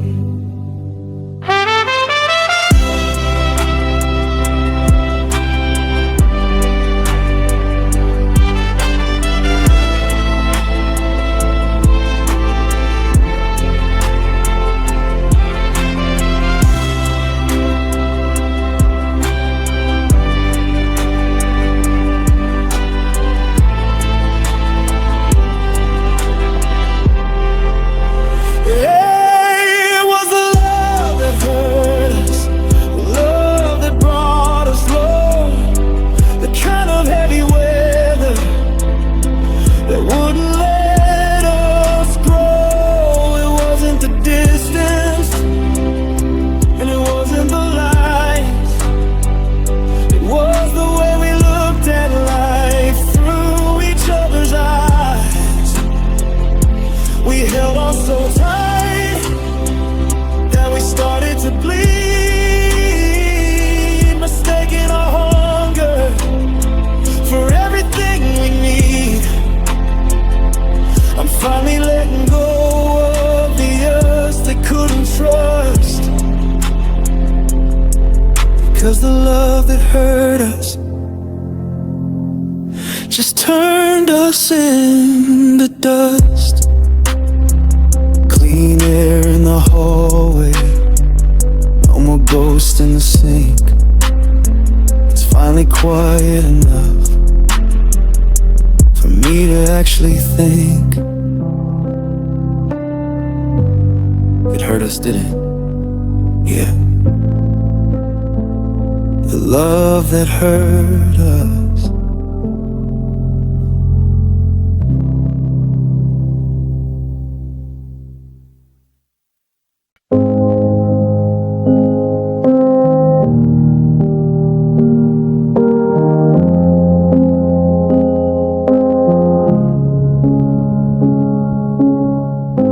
Finally letting go of the us that couldn't trust, because the love that hurt us just turned us into dust. Clean air in the hallway, no more ghosts in the sink. It's finally quiet enough for me to actually think. It hurt us, didn't it? Yeah. The love that hurt us.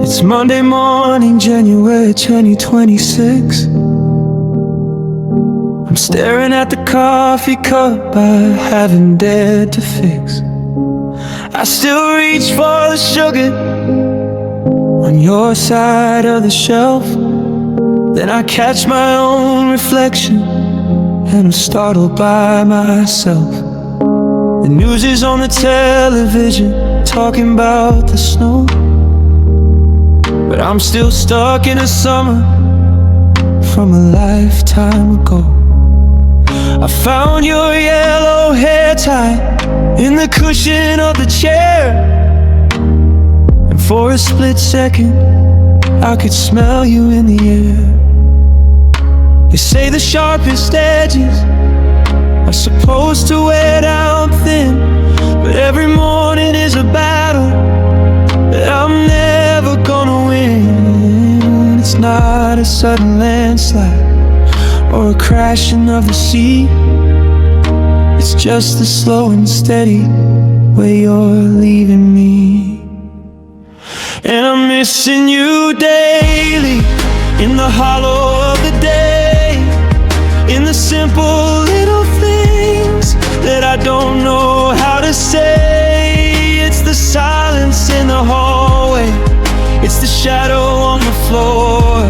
It's Monday morning, January 2026. I'm staring at the coffee cup I haven't dared to fix. I still reach for the sugar on your side of the shelf. Then I catch my own reflection and I'm startled by myself. The news is on the television talking about the snow, but I'm still stuck in a summer from a lifetime ago. I found your yellow hair tied in the cushion of the chair, and for a split second I could smell you in the air. They say the sharpest edges are supposed to wear down thin, but every morning is a battle that I'm never gonna win. It's not a sudden landslide or a crashing of the sea. It's just the slow and steady way you're leaving me. And I'm missing you daily, in the hollow of the day, in the simple little things that I don't know how to say. It's the silence in the hallway, it's the shadow on the floor,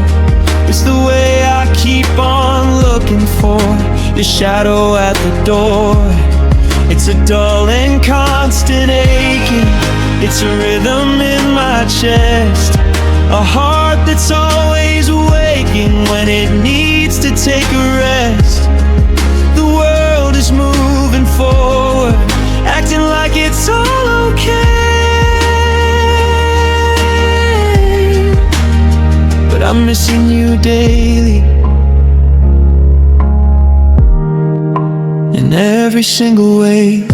it's the way I keep on looking for your shadow at the door. It's a dull and constant aching, it's a rhythm in my chest, a heart that's always waking when it needs to take a rest. The world is moving forward, acting like it's all okay, but I'm missing you daily, in every single way.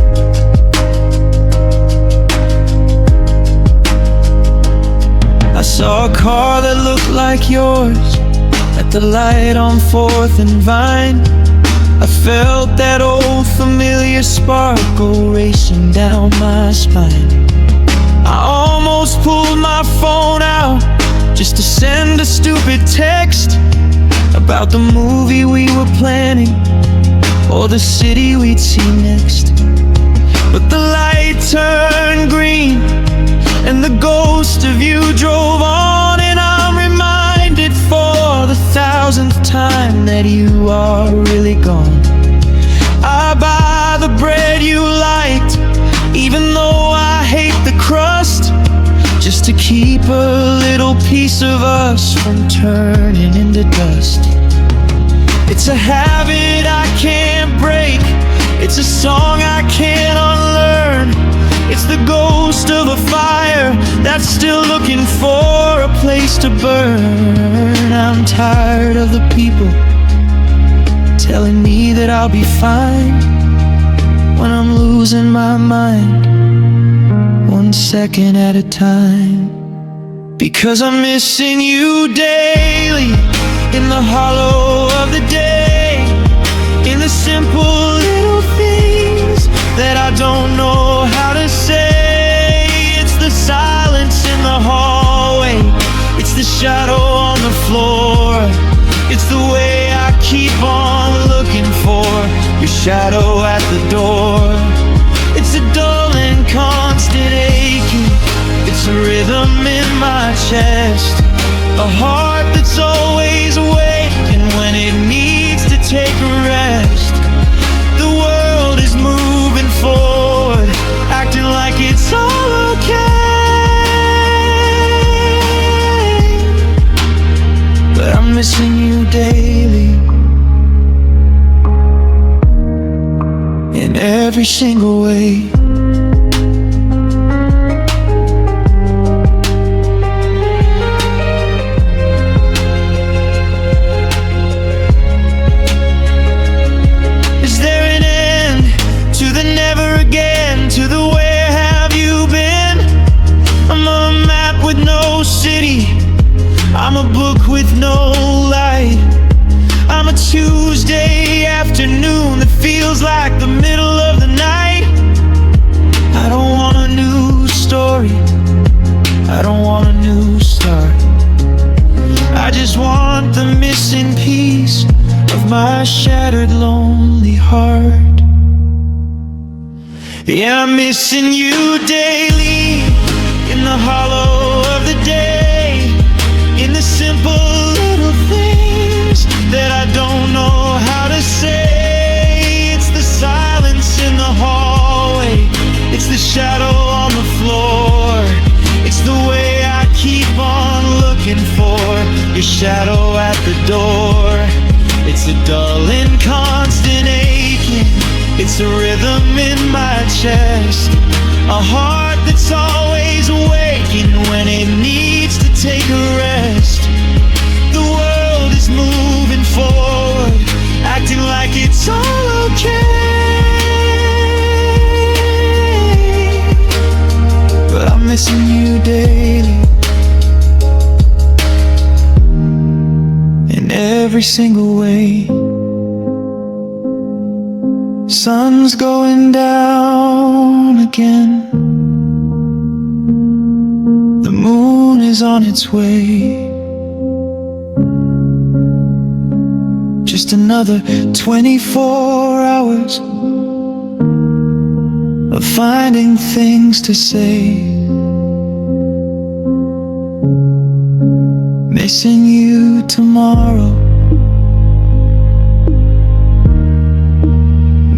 I saw a car that looked like yours at the light on 4th and Vine. I felt that old familiar sparkle racing down my spine. I almost pulled my phone out just to send a stupid text about the movie we were planning or the city we'd see next. But the light turned green and the ghost of you drove on, and I'm reminded for the 1000th time that you are really gone. I buy the bread you liked, even though I hate the crust, just to keep a little piece of us from turning into dust. It's a habit I can't break, it's a song I can't unlearn, it's the ghost of a fire that's still looking for a place to burn. I'm tired of the people telling me that I'll be fine when I'm losing my mind, 1 second at a time. Because I'm missing you daily, in the hollow of the day, in the simple little things that I don't know how to say. It's the silence in the hallway, it's the shadow on the floor, it's the way I keep on looking for your shadow at the door. It's a dull and constant aching, it's a rhythm in my chest, a heart that's always waking when it needs to take a rest. The world is moving forward, acting like it's all okay, but I'm missing you daily, in every single way. I'm a book with no light, I'm a Tuesday afternoon that feels like the middle of the night. I don't want a new story, I don't want a new start, I just want the missing piece of my shattered, lonely heart. Yeah, I'm missing you daily, in the hollow of the day, in the simple little things that I don't know how to say. It's the silence in the hallway, it's the shadow on the floor, it's the way I keep on looking for your shadow at the door. It's a dull and constant aching, it's a rhythm in my chest, a heart that's always waking when it needs to take a rest. The world is moving forward, every single way. Sun's going down again. The moon is on its way. Just another 24 hours of finding things to say. Missing you tomorrow.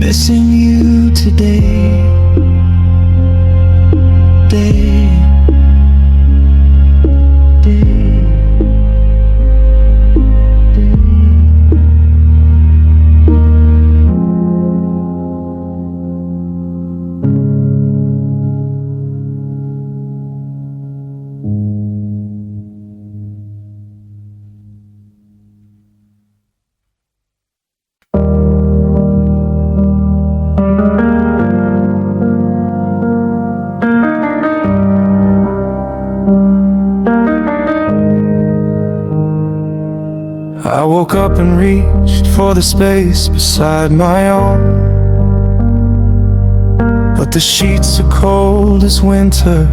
Missing you today. Day. I woke up and reached for the space beside my own, but the sheets are cold as winter,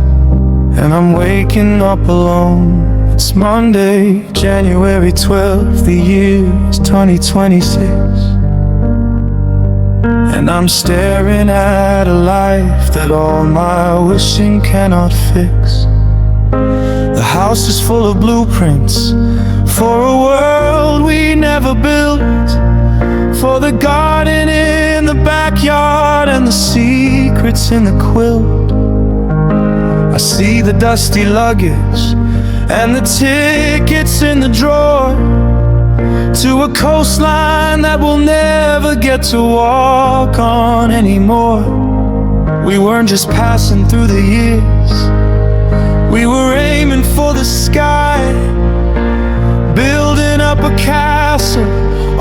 and I'm waking up alone. It's Monday, January 12th, the year is 2026, and I'm staring at a life that all my wishing cannot fix. The house is full of blueprints for a world we never built, for the garden in the backyard and the secrets in the quilt. I see the dusty luggage and the tickets in the drawer to a coastline that we'll never get to walk on anymore. We weren't just passing through the years, we were aiming for the sky, building up a castle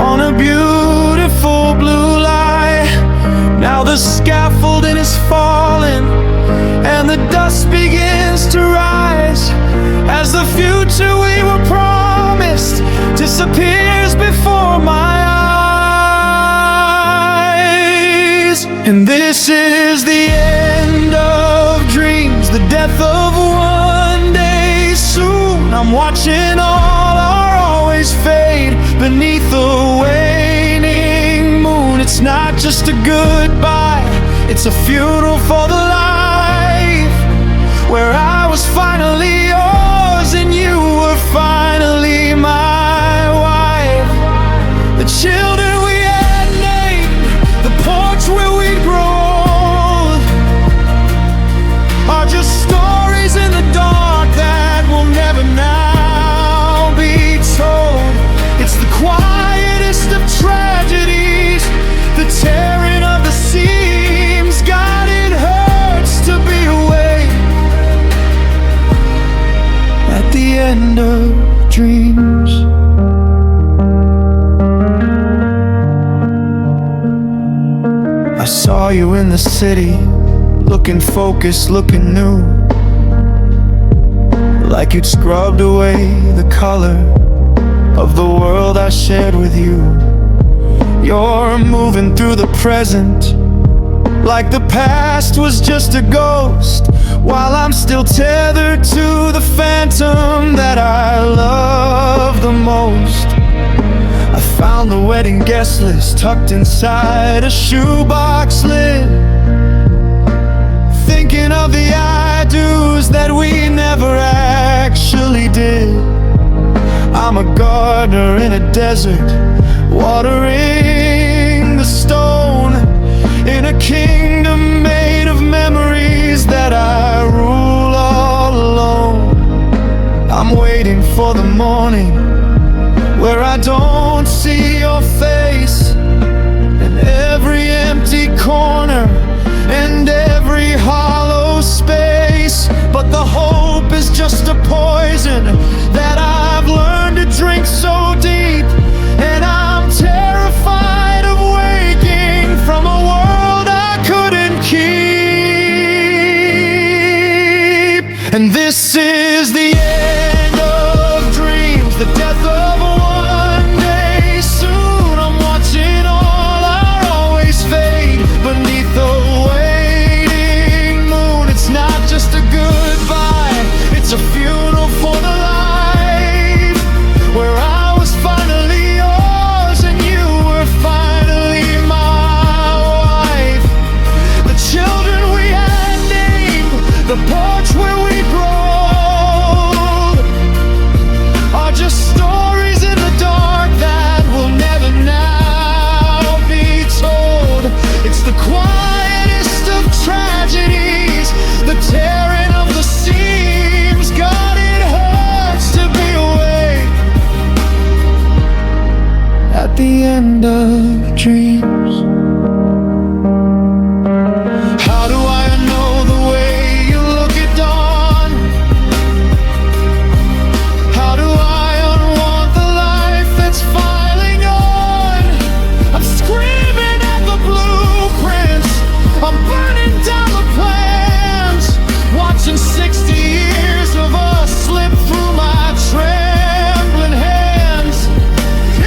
on a beautiful blue light. Now the scaffolding is falling and the dust begins to rise as the future we were promised disappears before my eyes. And this is the end of dreams, the death of one day soon. I'm watching all our always fade beneath the waning moon. It's not just a goodbye, it's a funeral for the life where I was finally yours and you were finally my wife. The children we had named, the porch where we'd grow old, are just stories in the dark that will never now be told. It's the quietest of tragedies, the tearing of the seams. God, it hurts to be away at the end of dreams. I saw you in the city, looking focused, looking new, like you'd scrubbed away the color of the world I shared with you. You're moving through the present like the past was just a ghost, while I'm still tethered to the phantom that I love the most. I found the wedding guest list tucked inside a shoebox lid, thinking of the I-dos that we never actually did. I'm a gardener in a desert, watering the stone in a kingdom made of memories that I rule all alone. I'm waiting for the morning where I don't see your face, in every empty corner and every hollow space. But the hope is just a poison that I've learned to drink so deep, and I'm terrified of waking from a world I couldn't keep. And this is the end of dreams, the death end of dreams. How do I know the way you look at dawn? How do I unwind the life that's filing on? I'm screaming at the blueprints, I'm burning down the plans, watching 60 years of us slip through my trembling hands.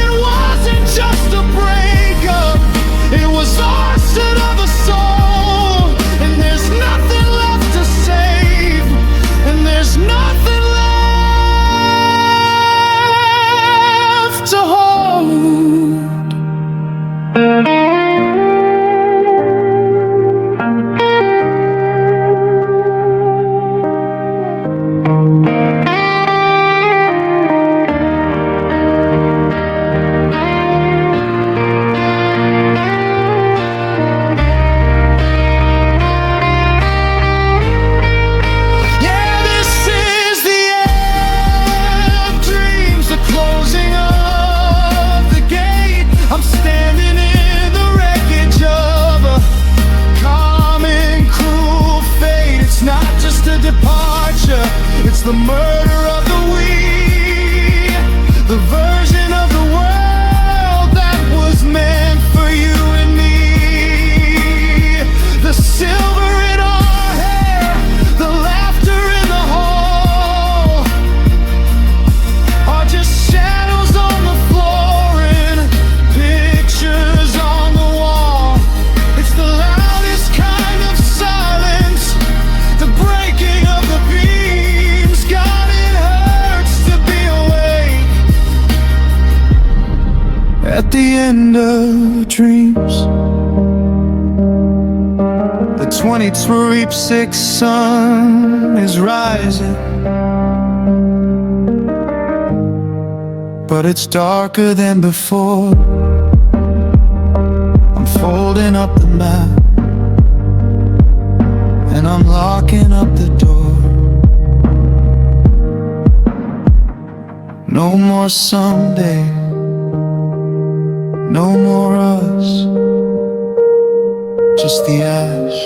It wasn't just a breakup, it was arson of a soul. And there's nothing left to save, and there's nothing left to hold. Yeah, this is the end. Dreams are closing up the gate. I'm standing in the wreckage of a common cruel fate. It's not just a departure, it's the murder of the we, the version of the world that was meant for you and me. The silver in our hair, the laughter in the hall, are just shadows on the floor and pictures on the wall. It's the loudest kind of silence, the breaking of the beams. God, it hurts to be awake at the end of dreams. The 2026 sun is rising, but it's darker than before. I'm folding up the map, and I'm locking up the door. No more someday, no more us, just the ash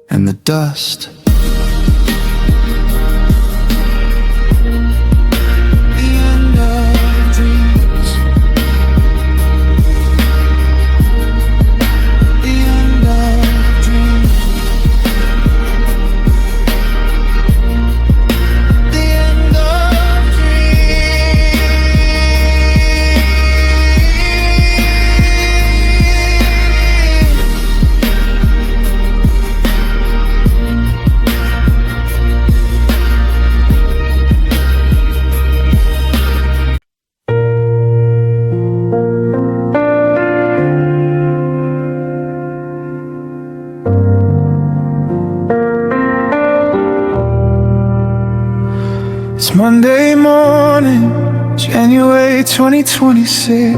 and the dust. The end of dreams. The end of dreams. The end of It's Monday morning, January 2026.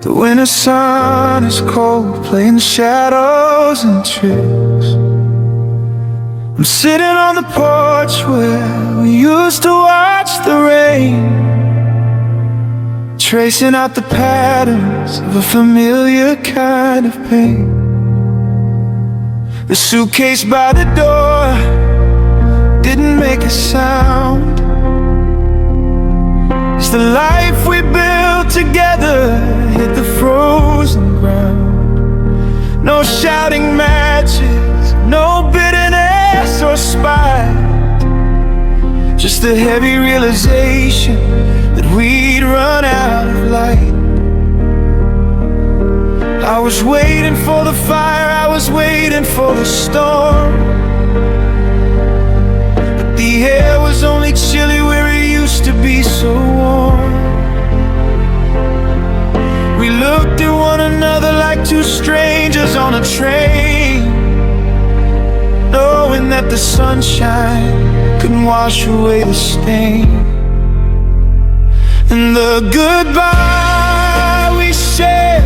The winter sun is cold, playing shadows and tricks. I'm sitting on the porch where we used to watch the rain, tracing out the patterns of a familiar kind of pain. The suitcase by the door didn't make a sound. As the life we built together hit the frozen ground. No shouting matches, no bitterness or spite, just the heavy realization that we'd run out of light. I was waiting for the fire, I was waiting for the storm. The air was only chilly where it used to be so warm. We looked at one another like two strangers on a train, knowing that the sunshine couldn't wash away the stain. And the goodbye we shared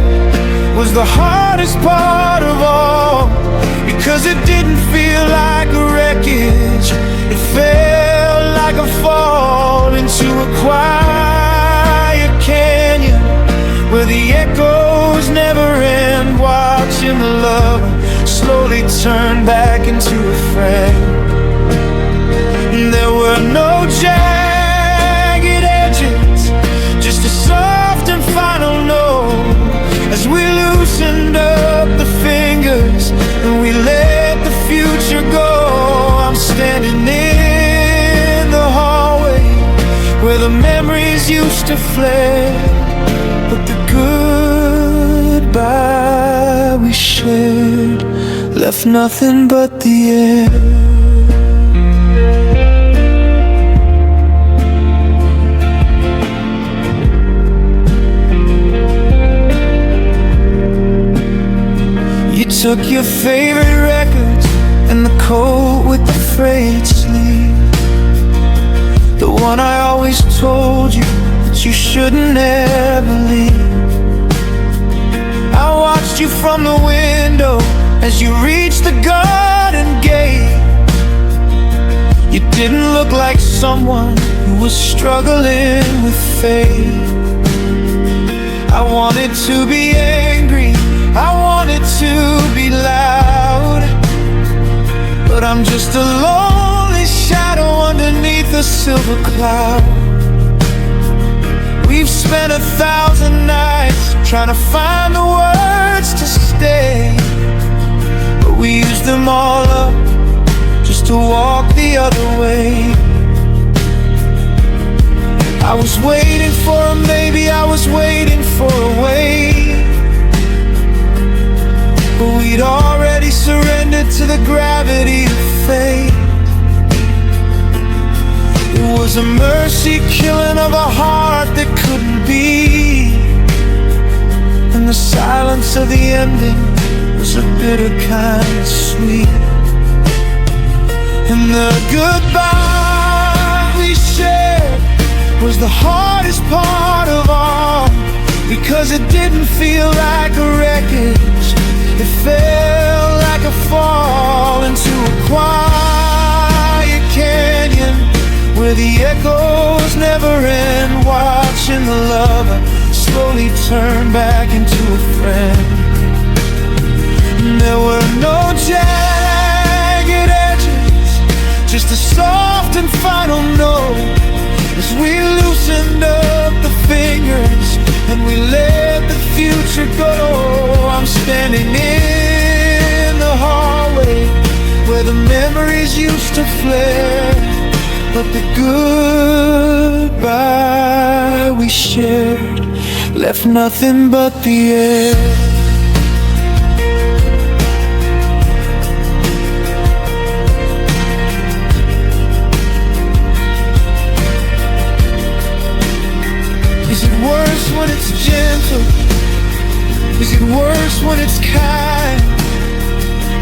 was the hardest part of all, because it didn't feel like a wreckage, it felt like I fall into a quiet canyon where the echoes never end, watching the lover slowly turn back into a friend. There were no jagged edges, just a soft and final no, as we loosened up the fingers and we let the future go. I'm standing in the hallway where the memories used to flare, but the goodbye we shared left nothing but the air. You took your favorite records and the coat with the frayed sleeve, the one I always told you that you shouldn't ever leave. I watched you from the window as you reached the garden gate. You didn't look like someone who was struggling with fate. I wanted to be angry, I wanted to be loud, but I'm just a lonely shadow underneath a silver cloud. We've spent 1,000 nights trying to find the words to stay, but we used them all up just to walk the other way. I was waiting for a maybe, I was waiting for a wait, but we'd already surrendered to the gravity of fate. It was a mercy killing of a heart that couldn't be, and the silence of the ending was a bitter kind of sweet. And the goodbye we shared was the hardest part of all, because it didn't feel like a wreckage, it felt like a fall into a quiet canyon where the echoes never end, watching the lover slowly turn back into a friend. And there were no jagged edges, just a soft and final no, as we loosened up the fingers and we let the future go. I'm standing in the hallway where the memories used to flare, but the goodbye we shared left nothing but the air. Is it worse when it's gentle? Is it worse when it's kind?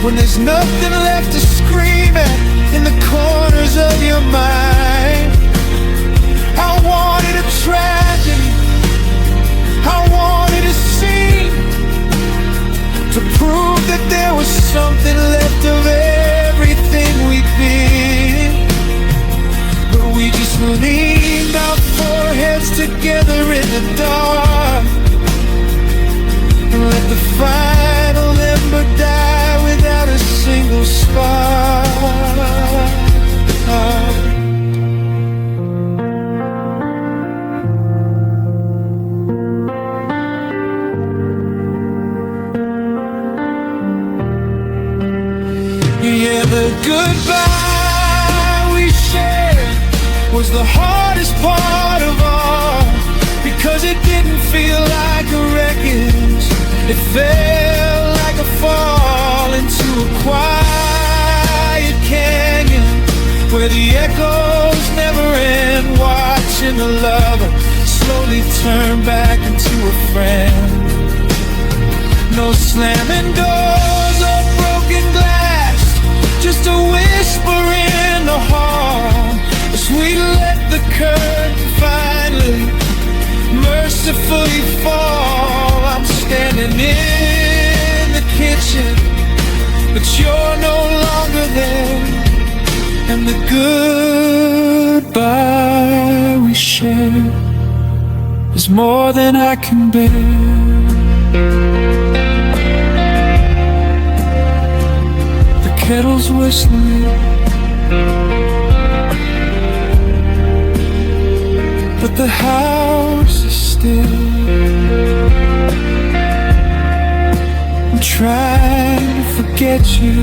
When there's nothing left to scream at in the corners of your mind? I wanted a tragedy, I wanted a scene, to prove that there was something left of everything we'd been. But we just leaned our foreheads together in the dark and let the final ember die without a single spark. Yeah, the goodbye we shared was the hardest part of all, because it didn't feel like a wreckage, it felt like a fall into a quiet canyon where the echoes never end, watching the lover slowly turn back into a friend. No slamming doors or broken glass, just a whisper in the hall as we let the curtain finally mercifully fall. I'm standing in the kitchen, but you're no longer there, and the goodbye we share is more than I can bear. The kettle's whistling, but the house is still. I'm trying to forget you,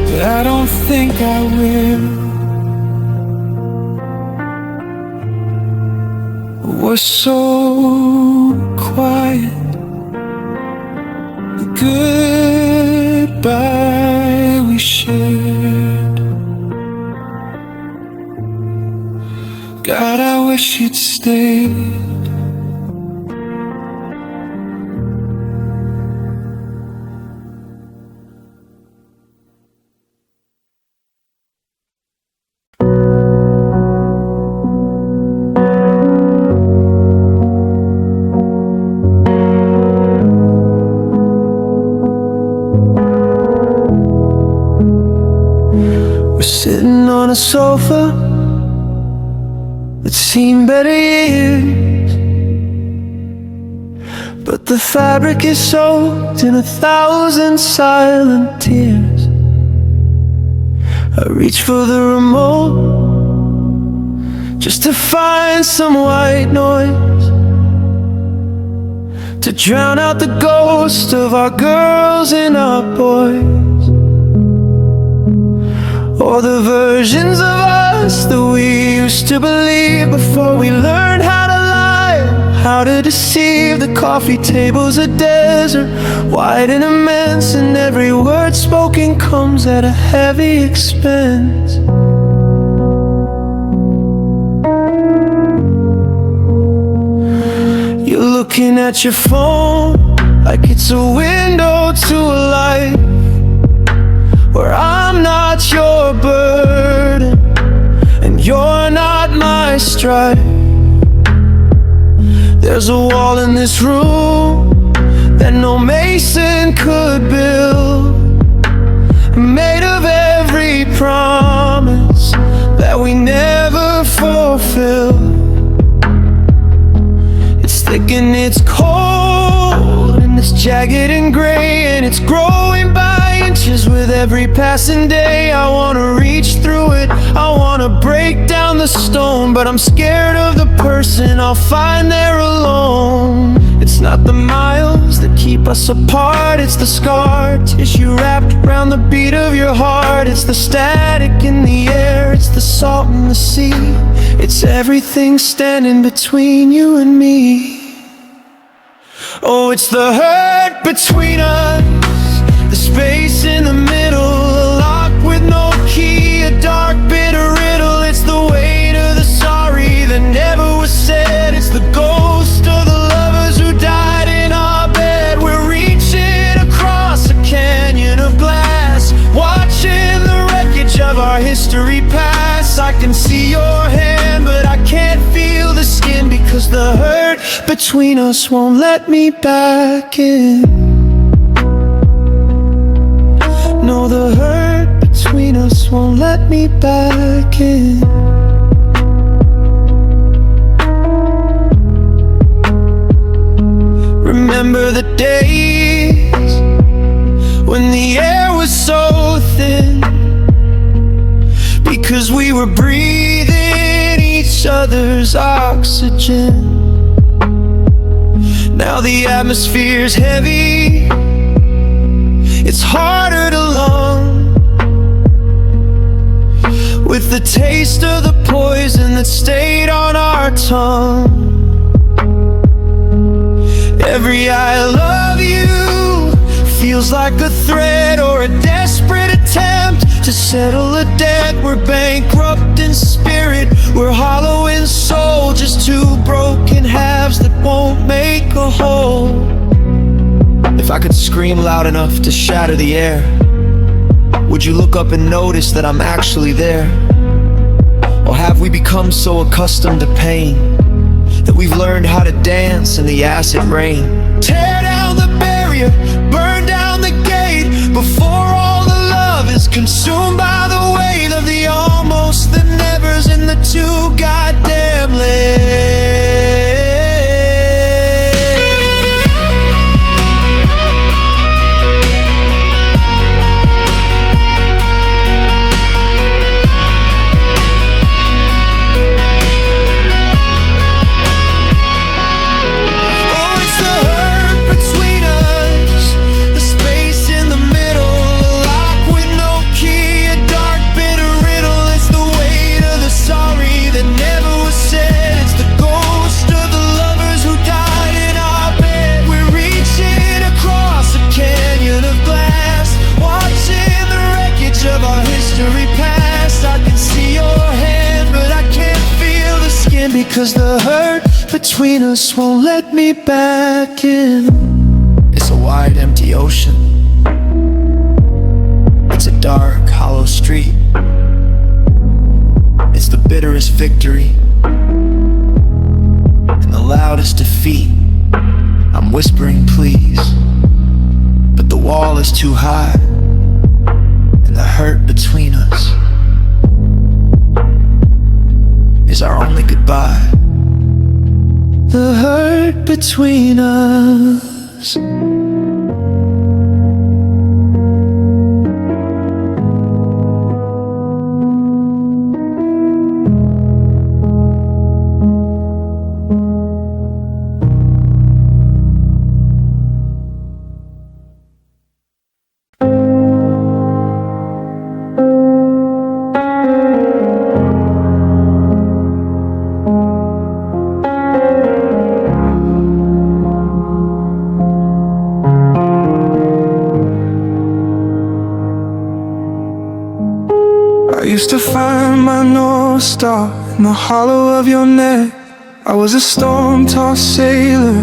but I don't think I will. We're so quiet. The goodbye we shared. God, I wish you'd stayed. We're sitting on a sofa that's seen better years, but the fabric is soaked in 1,000 silent tears. I reach for the remote just to find some white noise to drown out the ghost of our girls and our boys, or the versions of us that we used to believe before we learned how to lie, how to deceive. The coffee table's a desert, wide and immense, and every word spoken comes at a heavy expense. You're looking at your phone like it's a window to a life where I'm not your burden and you're not my strife. There's a wall in this room that no mason could build, made of every promise that we never fulfilled. It's thick and it's cold and it's jagged and gray, and it's growing by inches with every passing day. I wanna reach through it, I wanna break down the stone, but I'm scared of the person I'll find there alone. It's not the miles that keep us apart, it's the scar tissue wrapped around the beat of your heart. It's the static in the air, it's the salt in the sea, it's everything standing between you and me. Oh, it's the hurt between us, the space in the middle, a lock with no key, a dark bitter riddle. It's the weight of the sorry that never was said. It's the ghost of the lovers who died in our bed. We're reaching across a canyon of glass, watching the wreckage of our history pass. I can see your hand, but I can't feel the skin, because the hurt between us won't let me back in. No, the hurt between us won't let me back in. Remember the days when the air was so thin, because we were breathing each other's oxygen. Now the atmosphere's heavy, it's harder to lung, with the taste of the poison that stayed on our tongue. Every I love you feels like a threat or a desperate attempt to settle a debt. We're bankrupt in spirit, we're hollow in soul, just two broken halves that won't make a whole. If I could scream loud enough to shatter the air, would you look up and notice that I'm actually there? Or have we become so accustomed to pain that we've learned how to dance in the acid rain? Tear down the barrier, burn down the gate, before all the love is consumed by the weight of the almost, the nevers, and the too goddamn late. Because the hurt between us won't let me back in. It's a wide, empty ocean. It's a dark, hollow street. It's the bitterest victory and the loudest defeat. I'm whispering please, but the wall is too high, and the hurt between us is our only goodbye. The hurt between us. I used to find my North Star in the hollow of your neck. I was a storm-tossed sailor,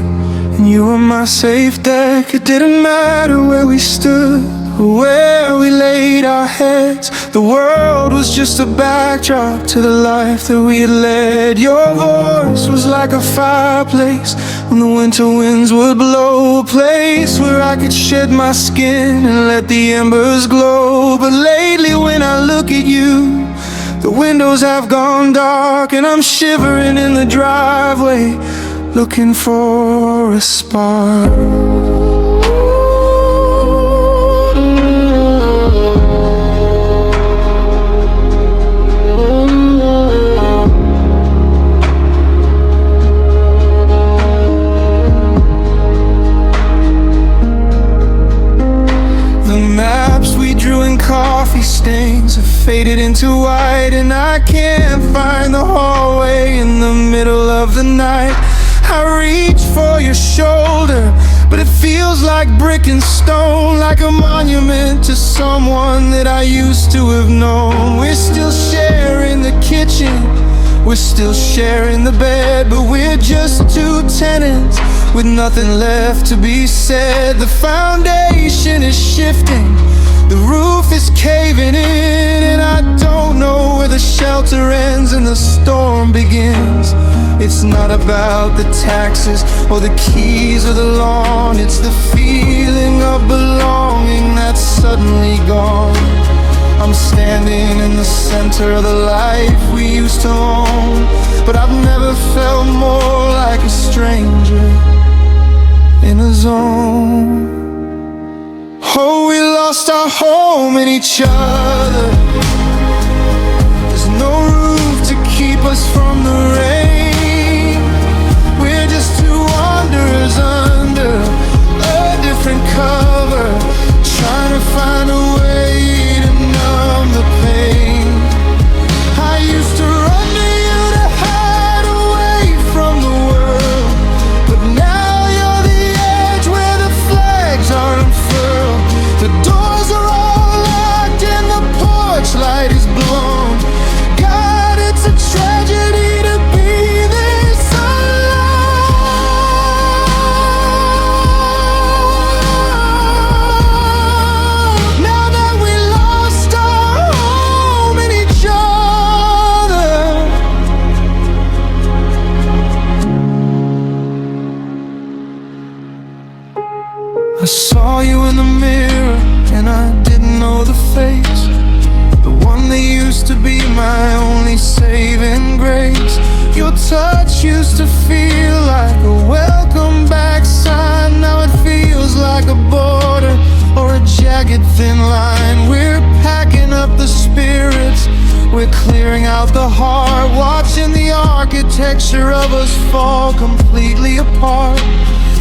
and you were my safe deck. It didn't matter where we stood or where we laid our heads. The world was just a backdrop to the life that we had led. Your voice was like a fireplace when the winter winds would blow, a place where I could shed my skin and let the embers glow. But lately when I look at you, the windows have gone dark, and I'm shivering in the driveway, looking for a spark. Coffee stains have faded into white, and I can't find the hallway in the middle of the night. I reach for your shoulder, but it feels like brick and stone, like a monument to someone that I used to have known. We're still sharing the kitchen, we're still sharing the bed, but we're just two tenants with nothing left to be said. The foundation is shifting, the roof is caving in, and I don't know where the shelter ends and the storm begins. It's not about the taxes or the keys or the lawn, it's the feeling of belonging that's suddenly gone. I'm standing in the center of the life we used to own, but I've never felt more like a stranger in a zone. Oh, we lost our home in each other. There's no roof to keep us from the rain. We're just two wanderers under a different cover, trying to find a way to numb the pain. I used to run to you to hide away from the world, but now you're the edge where the flags are unfurled. The doors are all locked and the porch light is blown. God, it's a tragedy to be this alone. Now that we lost our home in each other. I saw you in the mirror, and when I didn't know the face, the one that used to be my only saving grace. Your touch used to feel like a welcome back sign. Now it feels like a border or a jagged thin line. We're packing up the spirits, we're clearing out the heart, watching the architecture of us fall completely apart.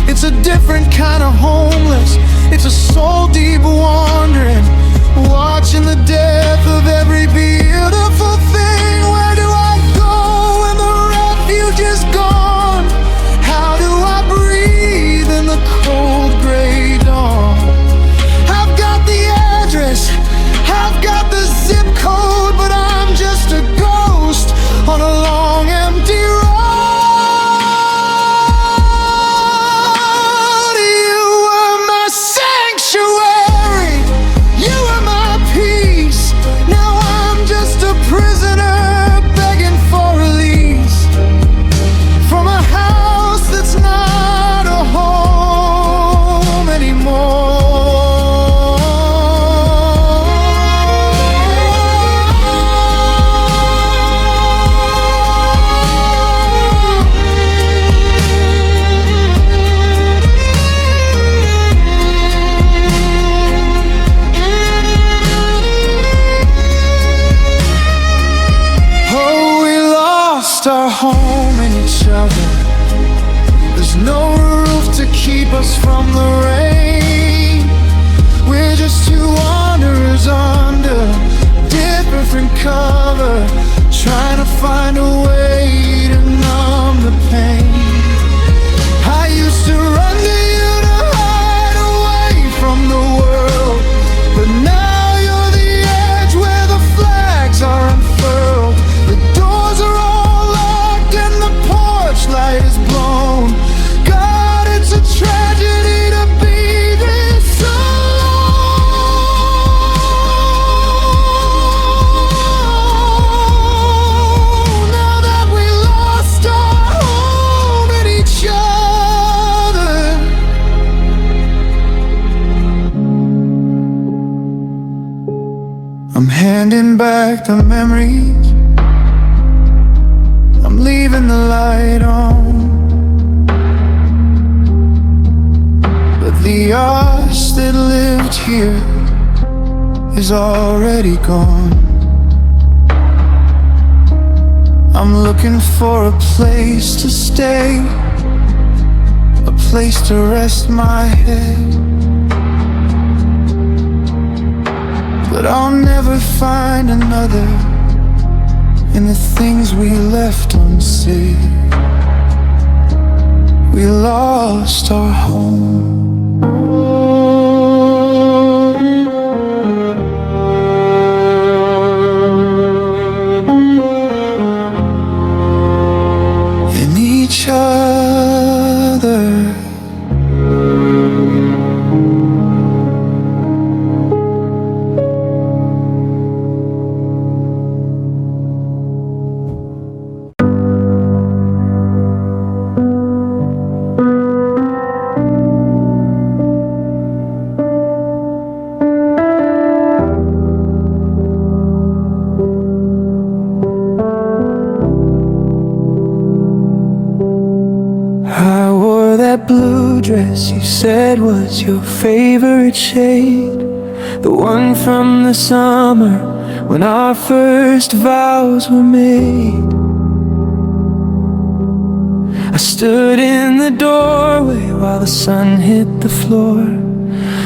It's a different kind of homeless, it's a soul deep wandering, watching the death of every beautiful thing. Where do I go when the refuge is gone? How do I breathe in the cold gray dawn? I've got the address, I've got the zip code, but I'm just a ghost on a long empty road. You were my sanctuary, you were my peace. Now I'm just a prisoner begging for release from a house that's not a home anymore. Oh, we lost our home in each other. There's no roof to keep us from the rain. We're just two wanderers under different cover, trying to find a way to numb the pain. I used to run to you to hide away from the world, but now you're the edge where the flags are unfurled. The doors are all locked and the porch light is blown. God, it's a tragedy to be this alone. Now that we lost our home and each other, I'm handing back the memories, I'm leaving the light on, but the us that lived here is already gone. I'm looking for a place to stay, a place to rest my head, but I'll never find another in the things we left unsaid. We lost our home. In each other. I wore that blue dress you said was your favorite shade, the one from the summer when our first vows were made. I stood in the doorway while the sun hit the floor,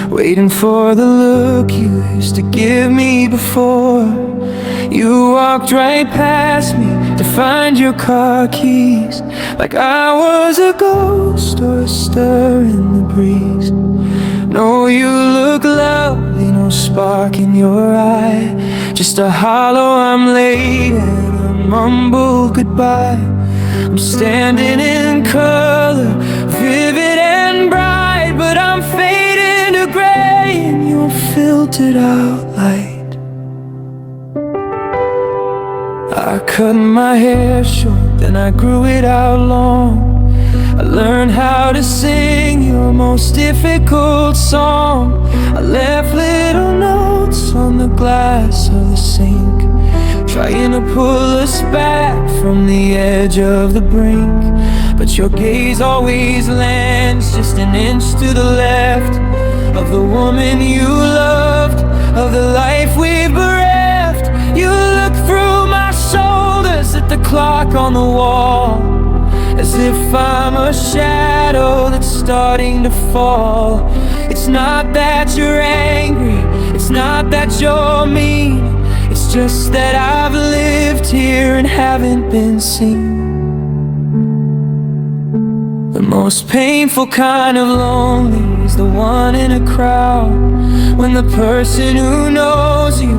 waiting for the look you used to give me before. You walked right past me to find your car keys, like I was a ghost or a stir in the breeze. No, you look lovely, no spark in your eye, just a hollow I'm late and a mumbled goodbye. I'm standing in color, vivid and bright, but I'm fading to gray in your filtered out light. I cut my hair short, then I grew it out long. I learned how to sing your most difficult song. I left little notes on the glass of the sink, trying to pull us back from the edge of the brink. But your gaze always lands just an inch to the left of the woman you loved, of the life we bereft. You look through my shoulders at the clock on the wall, as if I'm a shadow that's starting to fall. It's not that you're angry, it's not that you're mean, it's just that I've lived here and haven't been seen. The most painful kind of lonely is the one in a crowd, when the person who knows you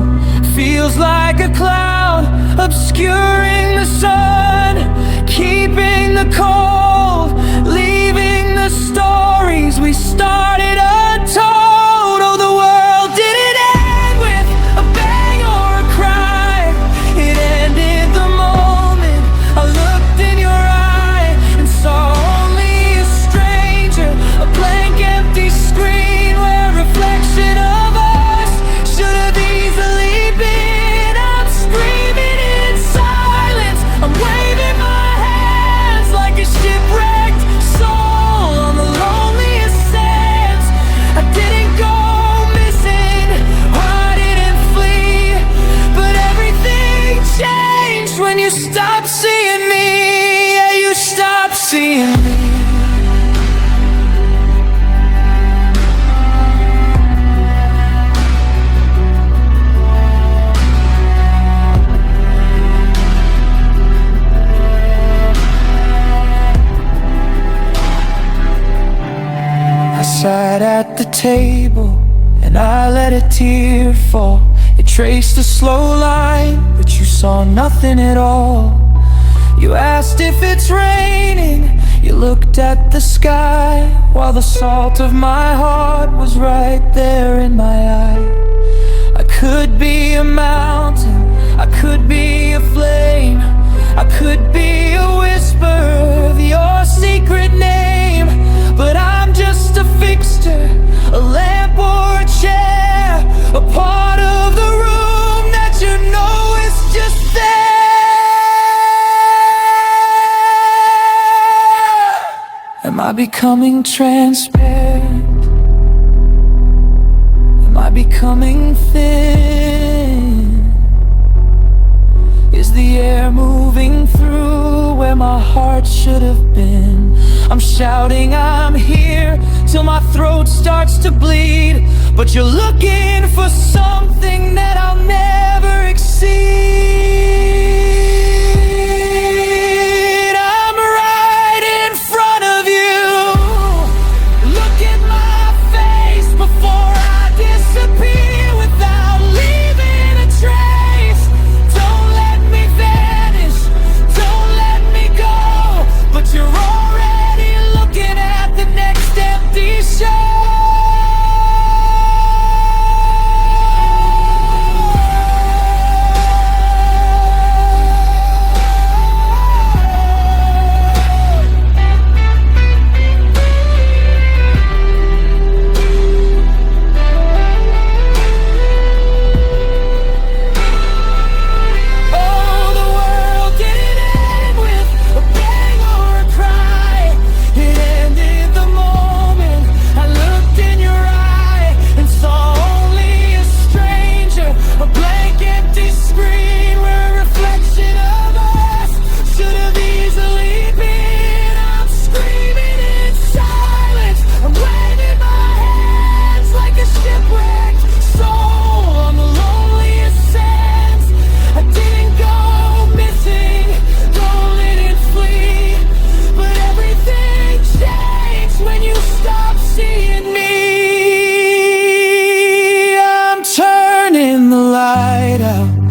feels like a cloud, obscuring the sun, keeping the cold, leaving the stories we started untold. Oh, the world didn't end with a bang or a cry. It ended the moment I looked in your eye and saw only a stranger, a blank empty screen where a reflection of us should have easily been. I'm screaming in silence, I'm waving my hands like a shipwrecked soul on the loneliest sands. I didn't go missing, I didn't flee, but everything changed when you stopped seeing me. Yeah, you stopped seeing me. I sat at the table and I let a tear fall. It traced a slow line, but you saw nothing at all. You asked if it's raining, you looked at the sky, while the salt of my heart was right there in my eye. I could be a mountain, I could be a flame, I could be a whisper of your secret name, but I'm just a fixture, a lamp or a chair, a part of the room that you know is just there. Am I becoming transparent? Am I becoming thin? Is the air moving through where my heart should have been? I'm shouting, I'm here, till my throat starts to bleed, but you're looking for something that I'll never exceed. I'm right in front of you. Look at my face before I disappear without leaving a trace. Don't let me vanish, don't let me go, but you're already looking at the next empty show. Oh, the world didn't end with a bang or a cry. It ended the moment I looked in your eye and saw only a stranger, a blank empty screen where a reflection of us should have easily been. I'm screaming in silence, I'm waving my hands like a shipwrecked soul on the loneliest sands. I didn't go missing, don't let it flee, but everything changed when you stopped seeing me. I'm turning the light out,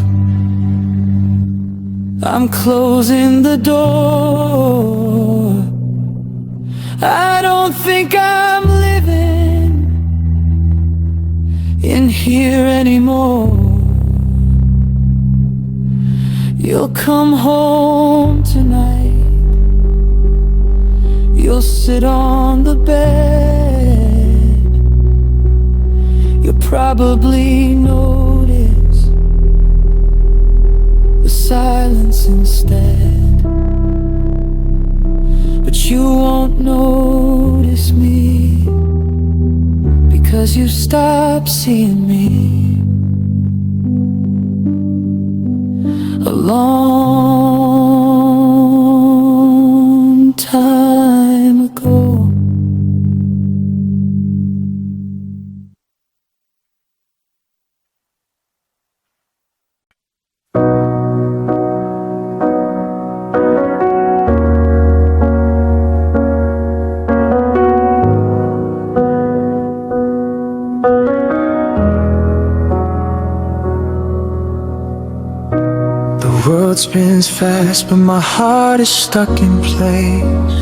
I'm closing the door. I don't think I'm living in here anymore. You'll come home tonight, You'll sit on the bed. You'll probably notice the silence instead, but you won't notice me, because you stopped seeing me a long time ago. The world spins fast, but my heart is stuck in place,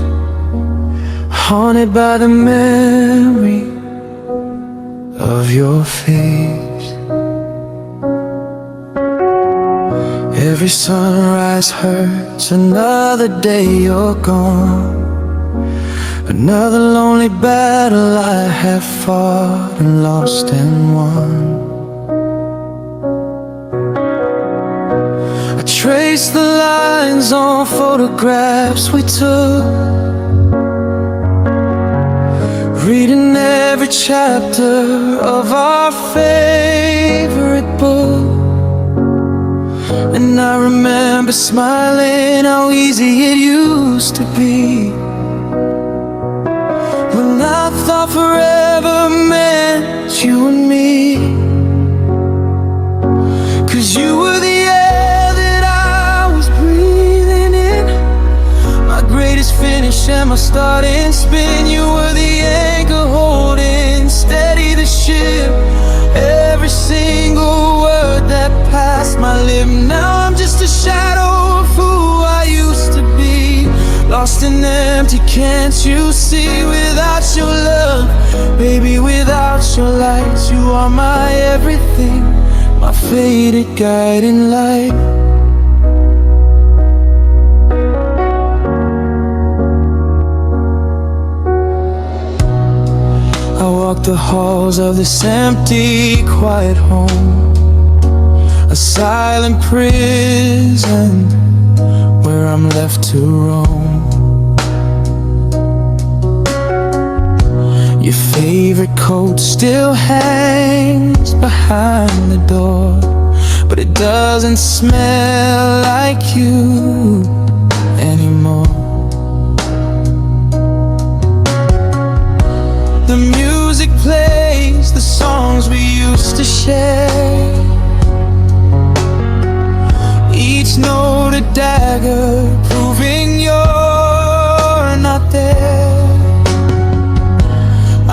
haunted by the memory of your face. Every sunrise hurts, another day you're gone, another lonely battle I have fought and lost and won. I trace the lines on photographs we took, reading every chapter of our favorite book. And I remember smiling, how easy it used to be, when I thought forever meant you and me. 'Cause you were the air that I was breathing in, my greatest finish and my starting spin. You were the anchor holding steady the ship, every single word that passed my lip. Now I'm just a shadow of who I used to be, lost and empty, can't you see? Without your love, baby, without your light, you are my everything, my faded guiding light. I walk the halls of this empty, quiet home, a silent prison where I'm left to roam. Your favorite coat still hangs behind the door, but it doesn't smell like you anymore. The music plays the songs we used to share, each note a dagger, proving you're not there.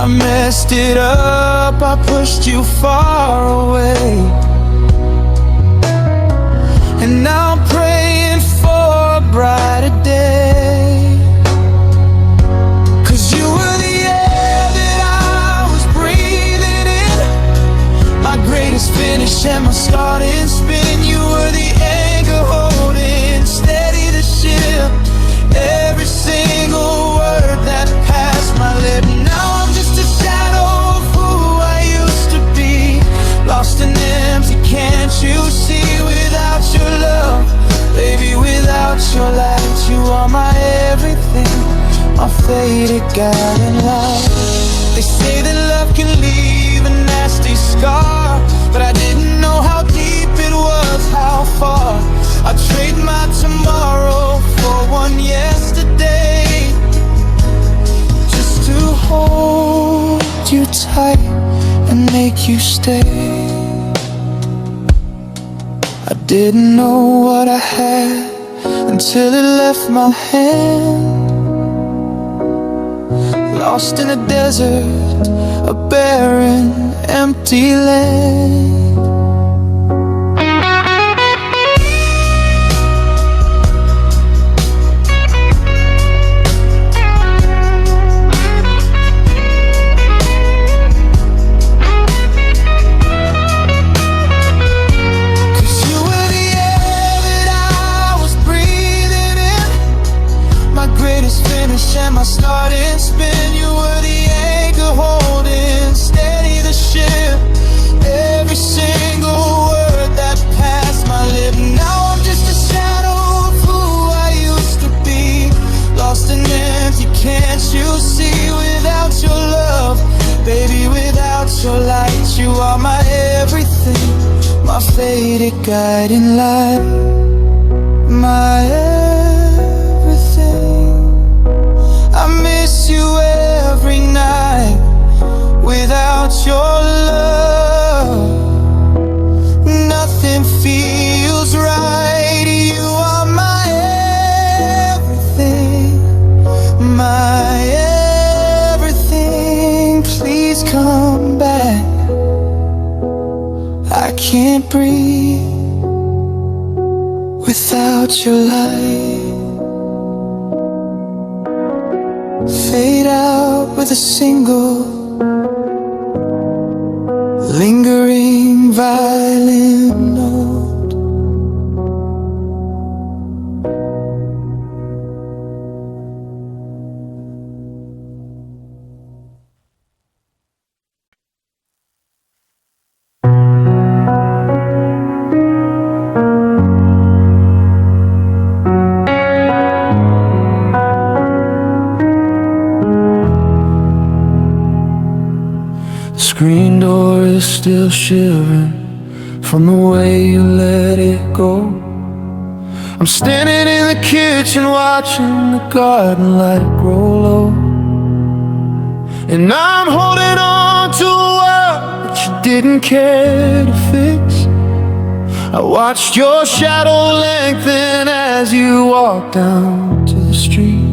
I messed it up, I pushed you far away, and now I'm praying for a brighter day. 'Cause you were the air that I was breathing in, my greatest finish and my starting spin. You were the anchor holding steady the ship, every single word that passed my lip. Now I'm just a shadow of who I used to be, lost and empty, can't you see? Without your love, baby, without your light, you are my everything, my faded guiding light. They say that love can leave a nasty scar, but I didn't know how deep it was, how far. I trade my tomorrow for one yesterday, just to hold you tight and make you stay. I didn't know what I had until it left my hand, lost in a desert, a barren, empty land. time I started spin, you were the anchor holding steady the ship. Every single word that passed my lip. Now I'm just a shadow of who I used to be, lost and empty, can't you see? Without your love, baby, without your light, you are my everything, my faded guiding light, my everything. I miss you every night. Without your love, nothing feels right. You are my everything, my everything. Please come back. I can't breathe without your light. Fade out with a single lingering violin note. The screen door is still shivering from the way you let it go. I'm standing in the kitchen watching the garden light grow low, and I'm holding on to a world that you didn't care to fix. I watched your shadow lengthen as you walked down to the street.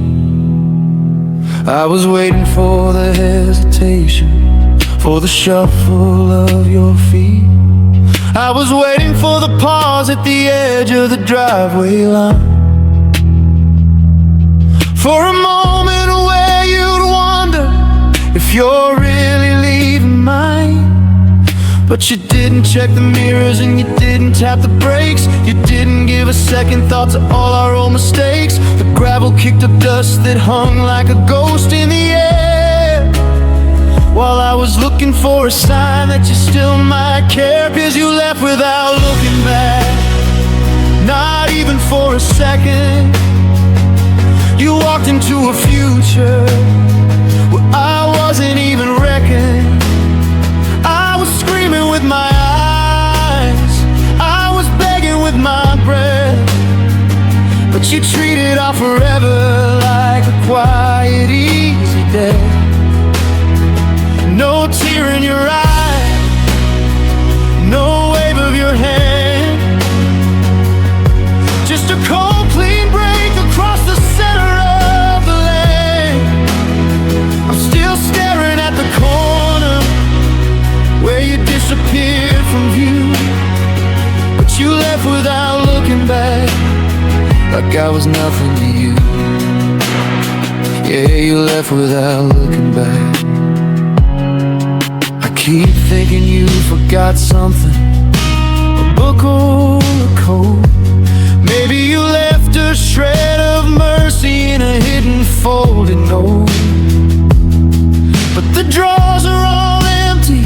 I was waiting for the hesitation, for the shuffle of your feet. I was waiting for the pause at the edge of the driveway line, for a moment where you'd wonder if you're really leaving mine. But you didn't check the mirrors and you didn't tap the brakes. You didn't give a second thought to all our old mistakes. The gravel kicked up dust that hung like a ghost in the air, while I was looking for a sign that you still might care. 'Cause you left without looking back, not even for a second. You walked into a future where I wasn't even reckoning. I was screaming with my eyes, I was begging with my breath, but you treated our forever like a quiet, easy death. No tear in your eye, no wave of your hand, just a cold, clean break across the center of the land. I'm still staring at the corner where you disappeared from view, but you left without looking back, like I was nothing to you. Yeah, you left without looking back. Keep thinking you forgot something, a book or a coat. Maybe you left a shred of mercy in a hidden folded note, but the drawers are all empty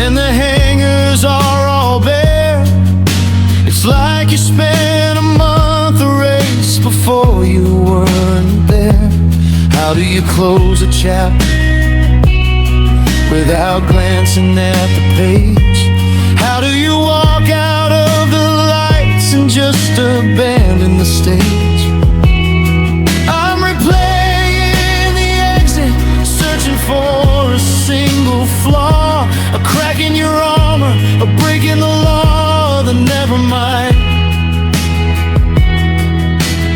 and the hangers are all bare. It's like you spent a month erased before you weren't there. How do you close a chapter without glancing at the page? How do you walk out of the lights and just abandon the stage? I'm replaying the exit, searching for a single flaw, a crack in your armor, a break in the law, then never mind.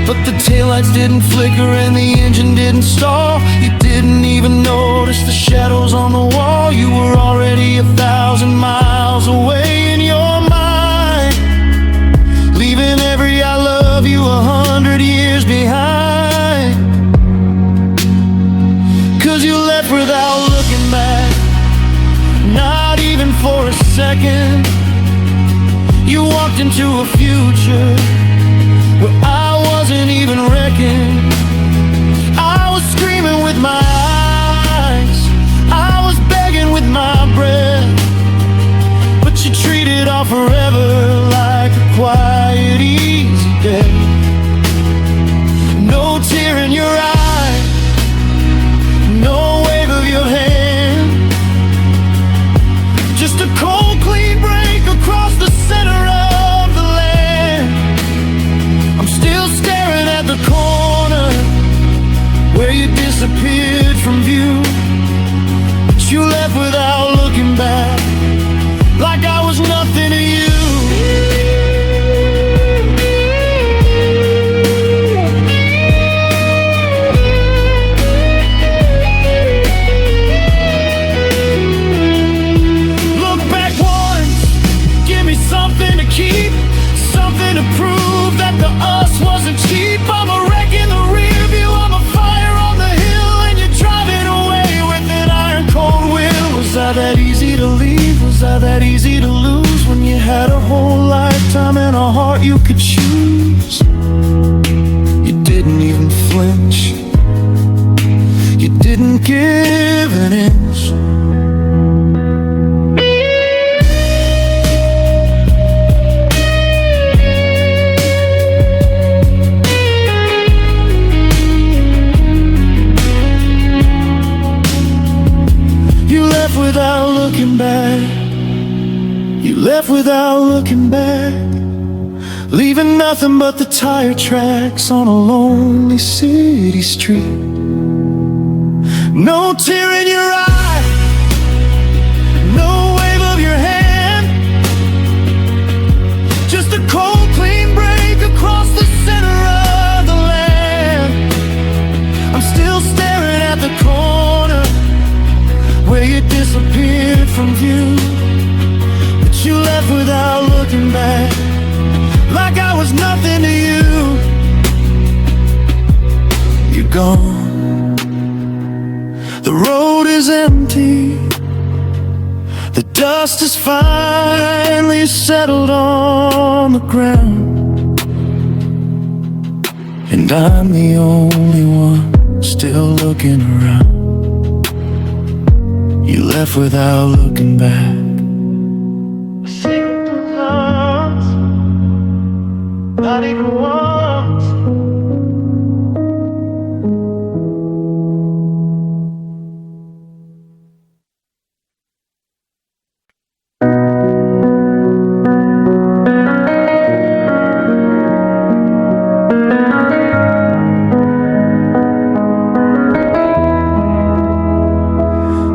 But the taillights didn't flicker and the engine didn't stall. You didn't even notice the shadows on the wall. You were already 1,000 miles away in your mind, leaving every I love you 100 years behind. 'Cause you left without looking back, not even for a second. You walked into a future where I wasn't even reckoning. I you disappeared from view. But you left without looking back, like I was nothing to you. Look back once, give me something to keep, something to prove that the us wasn't cheap. I'm a wreck in the rear view, I'm a fire on the hill, and you're driving away with an iron cold will. Was I that easy to leave? Was I that easy to lose? When you had a whole lifetime and a heart you could choose. You didn't even flinch, you didn't give an inch. Without looking back, you left without looking back, leaving nothing but the tire tracks on a lonely city street. No tear in your eye, no wave of your hand, just a cold clean break across the center of the land. I'm still staring at the corner where you disappeared from view, but you left without looking back, like I was nothing to you. You're gone, the road is empty, the dust has finally settled on the ground, and I'm the only one still looking around. You left without looking back. Not even once.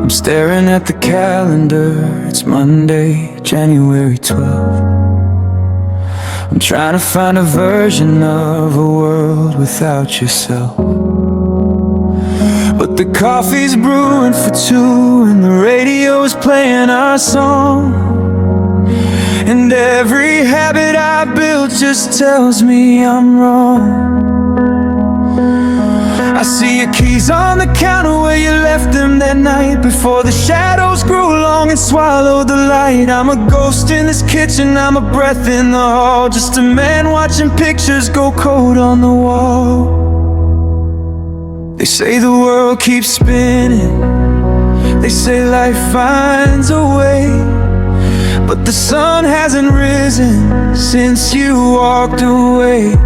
I'm staring at the calendar, it's Monday, January 12th. I'm trying to find a version of a world without yourself. But the coffee's brewing for two, and the radio's playing our song, and every habit I built just tells me I'm wrong. I see your keys on the counter where you left them that night, before the shadows grew long and swallowed the light. I'm a ghost in this kitchen, I'm a breath in the hall, just a man watching pictures go cold on the wall. They say the world keeps spinning, they say life finds a way, but the sun hasn't risen since you walked away.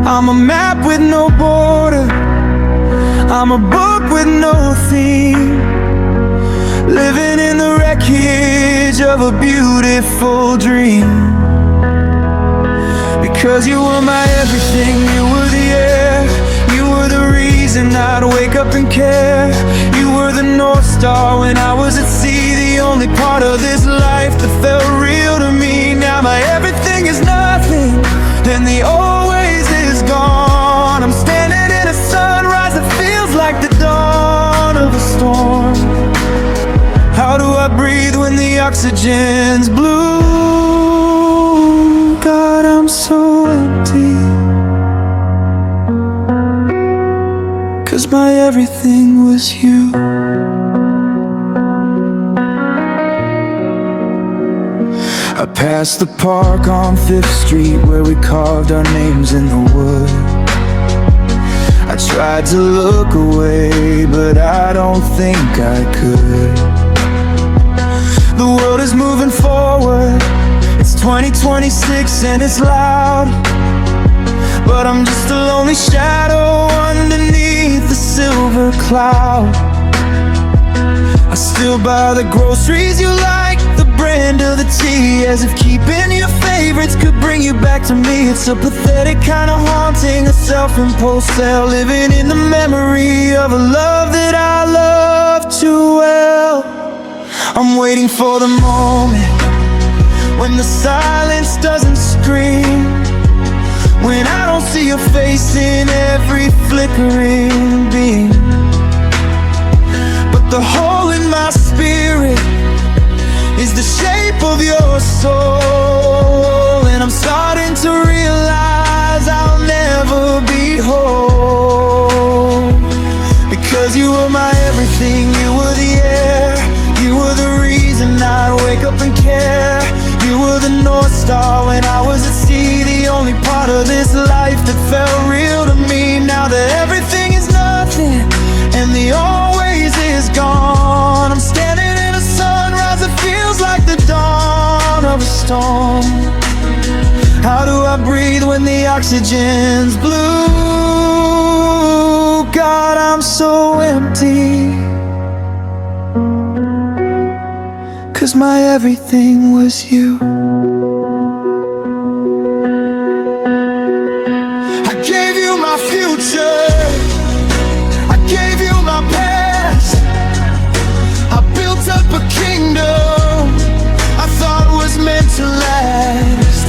I'm a map with no border, I'm a book with no theme, living in the wreckage of a beautiful dream. Because you were my everything, you were the air, you were the reason I'd wake up and care. You were the North Star when I was at sea, the only part of this life that felt real to me. Now my everything is nothing, and the always is gone. I'm standing in a sunrise that feels like the dawn of a storm. How do I breathe when the oxygen's blue? God, I'm so empty, 'cause my everything was you. I passed the park on 5th Street where we carved our names in the wood. I tried to look away, but I don't think I could. The world is moving forward, it's 2026 and it's loud, but I'm just a lonely shadow underneath the silver cloud. I still buy the groceries you like, the bread end of the T, as if keeping your favorites could bring you back to me. It's a pathetic kind of haunting, a self-imposed cell, living in the memory of a love that I love too well. I'm waiting for the moment when the silence doesn't scream, when I don't see your face in every flickering beam. But the hole in my spirit is the shape of your soul, and I'm starting to realize I'll never be whole. Because you were my everything, you were the air, you were the reason I'd wake up and care. You were the North Star when I was at sea, the only part of this life that felt real to me. Now that everything is nothing and the always is gone, I'm standing in a sunrise that feels like the dawn of a storm. How do I breathe when the oxygen's blue? God, I'm so empty, 'cause my everything was you. I gave you my future, I gave you my past, I built up a kingdom I thought was meant to last.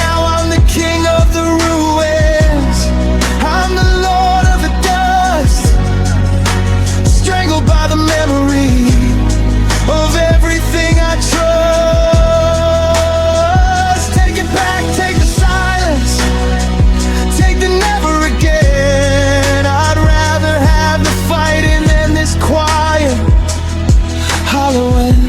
Now I'm the king of the ruins, I'm the lord of the dust, strangled by the memory of everything I trust. Take it back, take the silence, take the never again. I'd rather have the fighting than this quiet hollow end.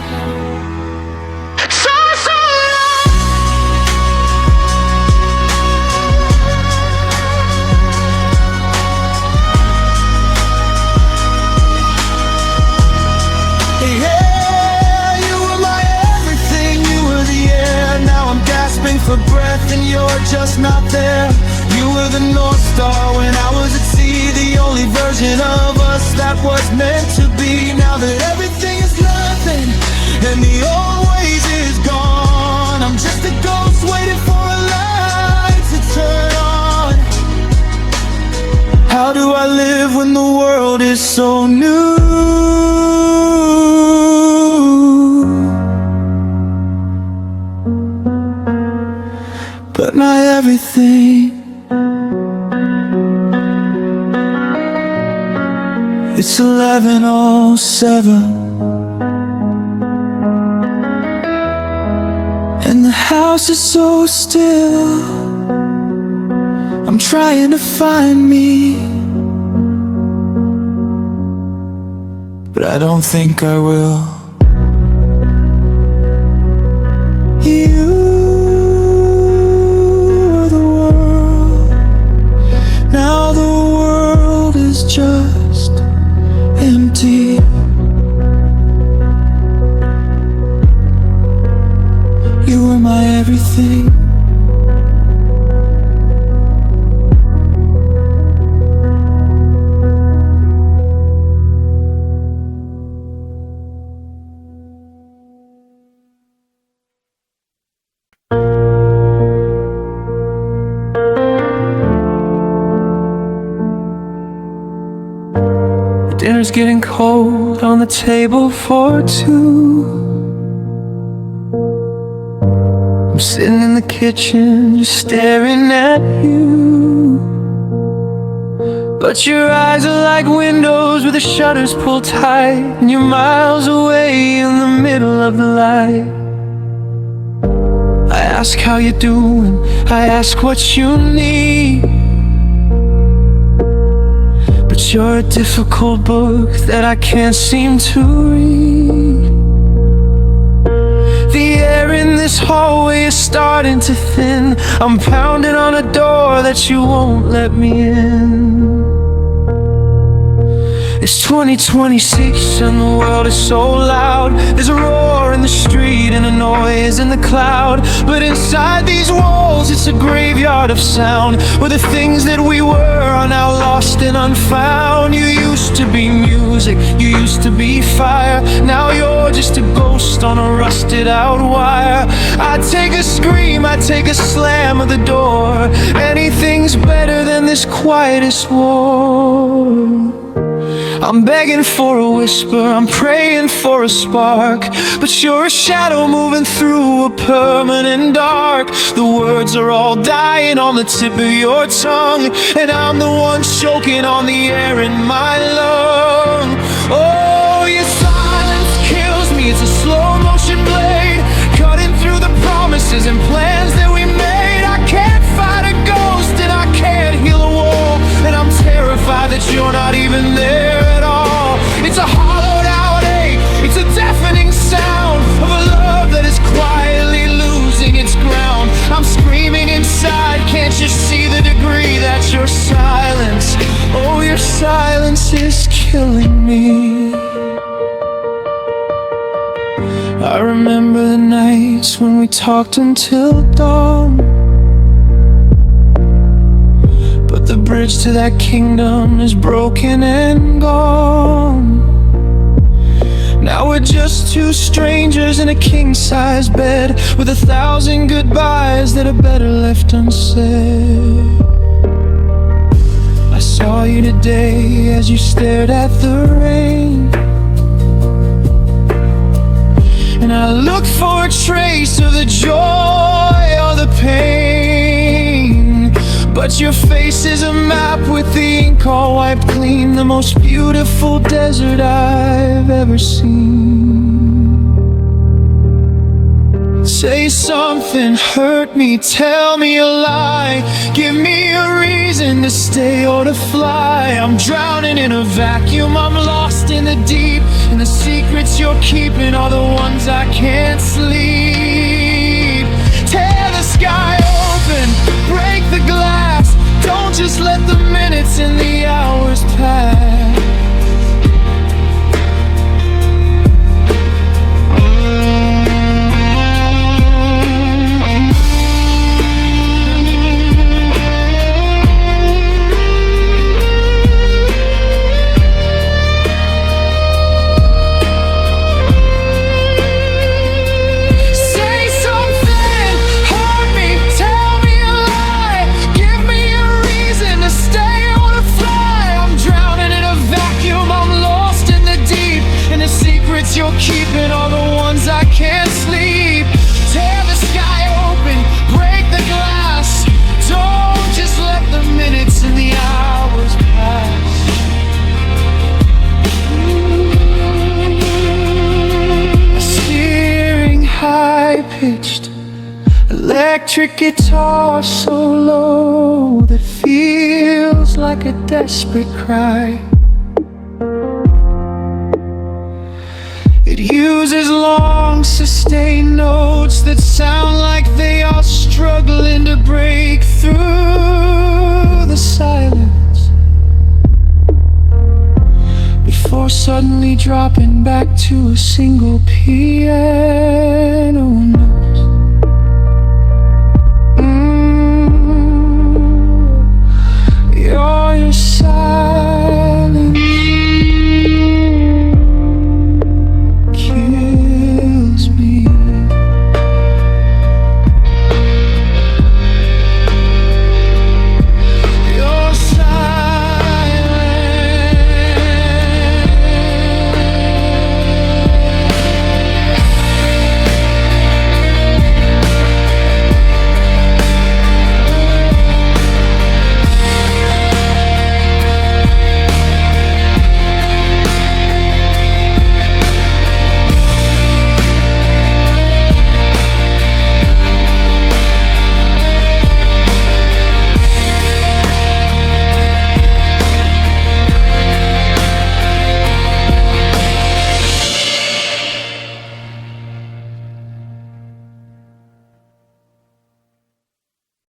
For breath and you're just not there. You were the North Star when I was at sea, the only version of us that was meant to be. Now that everything is nothing and the old ways is gone, I'm just a ghost waiting for a light to turn on. How do I live when the world is so new? But my everything, it's 11:07, and the house is so still. I'm trying to find me, but I don't think I will. You just empty. You were my everything. Dinner's getting cold on the table for two. I'm sitting in the kitchen just staring at you, but your eyes are like windows with the shutters pulled tight, and you're miles away in the middle of the light. I ask how you're doing, I ask what you need, but you're a difficult book that I can't seem to read. The air in this hallway is starting to thin. I'm pounding on a door that you won't let me in. It's 2026 and the world is so loud. There's a roar in the street and a noise in the cloud. But inside these walls it's a graveyard of sound, where the things that we were are now lost and unfound. You used to be music, you used to be fire. Now you're just a ghost on a rusted out wire. I take a scream, I take a slam of the door. Anything's better than this quietest war. I'm begging for a whisper, I'm praying for a spark, but you're a shadow moving through a permanent dark. The words are all dying on the tip of your tongue, and I'm the one choking on the air in my lung. Oh, your silence kills me, it's a slow motion blade, cutting through the promises and plans that we made. I can't fight a ghost and I can't heal a wall, and I'm terrified that you're not even there at all. It's a hollowed out ache, it's a deafening sound of a love that is quietly losing its ground. I'm screaming inside, can't you see the degree that your silence, oh, your silence is killing me. I remember the nights when we talked until dawn, but the bridge to that kingdom is broken and gone. Now we're just two strangers in a king-size bed, with 1,000 goodbyes that are better left unsaid. I saw you today as you stared at the rain, and I looked for a trace of the joy or the pain, but your face is a map with the ink all wiped clean, the most beautiful desert I've ever seen. Say something, hurt me, tell me a lie, give me a reason to stay or to fly. I'm drowning in a vacuum, I'm lost in the deep, and the secrets you're keeping are the ones I can't sleep. Tear the sky open, break the glass, don't just let the minutes and the hours pass. You're keeping all the ones I can't sleep. Tear the sky open, break the glass, don't just let the minutes and the hours pass. A steering high-pitched electric guitar so low that feels like a desperate cry. It uses long sustained notes that sound like they are struggling to break through the silence, before suddenly dropping back to a single piano note.